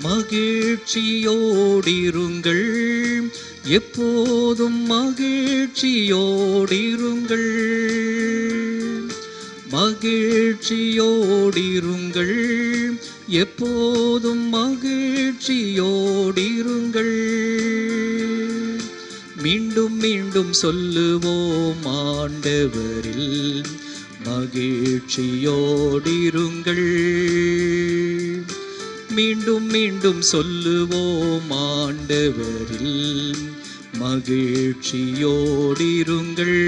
மகிழ்ச்சியோடிருங்கள், எப்போதும் மகிழ்ச்சியோடிருங்கள். மகிழ்ச்சியோடிருங்கள், எப்போதும் மகிழ்ச்சியோடிருங்கள். மீண்டும் மீண்டும் சொல்லுவோம் ஆண்டவரில் மகிழ்ச்சியோடிருங்கள். மீண்டும் மீண்டும் சொல்லுவோம் ஆண்டவரில் மகிழ்ச்சியோடிருங்கள்.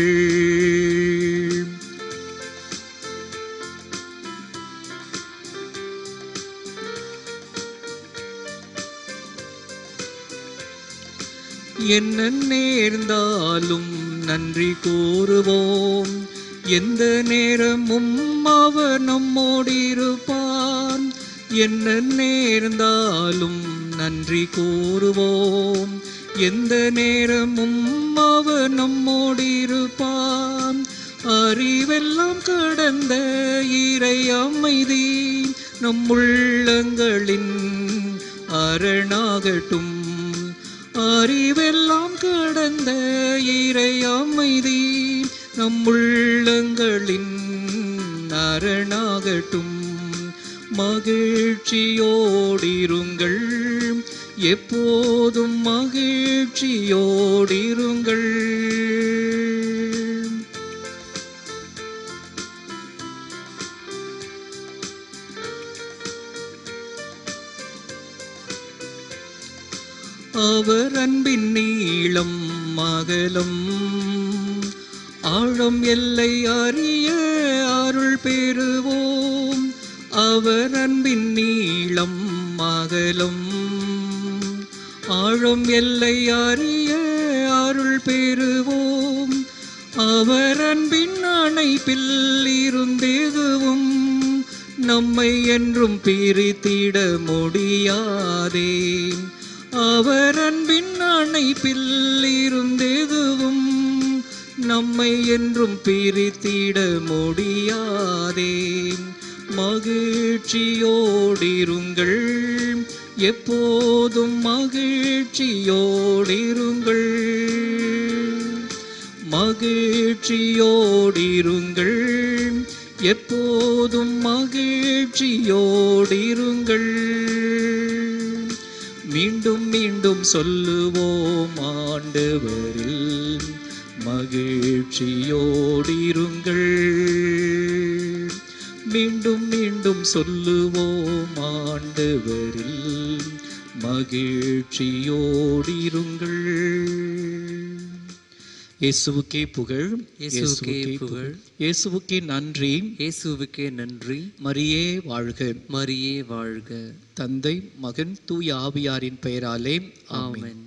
என்ன நேர்ந்தாலும் நன்றி கூறுவோம், எந்த நேரமும் அவர் நம்மோடிருப்பார். என்ன நேர்ந்தாலும் நன்றி கூறுவோம், எந்த நேரமும் அவர் நம்மோடிருப்பார். அறிவெல்லாம் கடந்த இறை அமைதி நம் உள்ளங்களின் அரணாகட்டும். அறிவெல்லாம் கடந்த இறை அமைதி நம் உள்ளங்களின் அரணாகட்டும். மகிழ்ச்சியோடிருங்கள், எப்போதும் மகிழ்ச்சியோடிருங்கள். அவர் அன்பின் நீளம் அகலம் ஆழம் எல்லை அறிய அருள் பெறுவோம். அவர் அன்பின் நீளம் அகலம் ஆழம் எல்லை அறிய அருள் பெறுவோம். அவர் அன்பின் அணைப்பில் இருந்தெதுவும் நம்மை என்றும் பிரித்திட முடியாதே. அவர் அன்பின் அணைப்பில் இருந்தெதுவும் நம்மை என்றும் பிரித்திட முடியாதே. மகிழ்ச்சியோடிருங்கள், எப்போதும் மகிழ்ச்சியோடிருங்கள். மகிழ்ச்சியோடிருங்கள், எப்போதும் மகிழ்ச்சியோடிருங்கள். மீண்டும் மீண்டும் சொல்லுவோம் ஆண்டவரில் மகிழ்ச்சியோடிருங்கள். மீண்டும் மீண்டும் சொல்லுவோம் ஆண்டவரில் மகிழ்ச்சியோடிருங்கள். இயேசுவுக்கே புகழ், இயேசுவுக்கே புகழ், இயேசுவுக்கே நன்றி, இயேசுவுக்கே நன்றி. மரியே வாழ்க. மரியே வாழ்க. தந்தை, மகன், தூய ஆவியாரின் பெயராலே ஆமென். ஆமென்.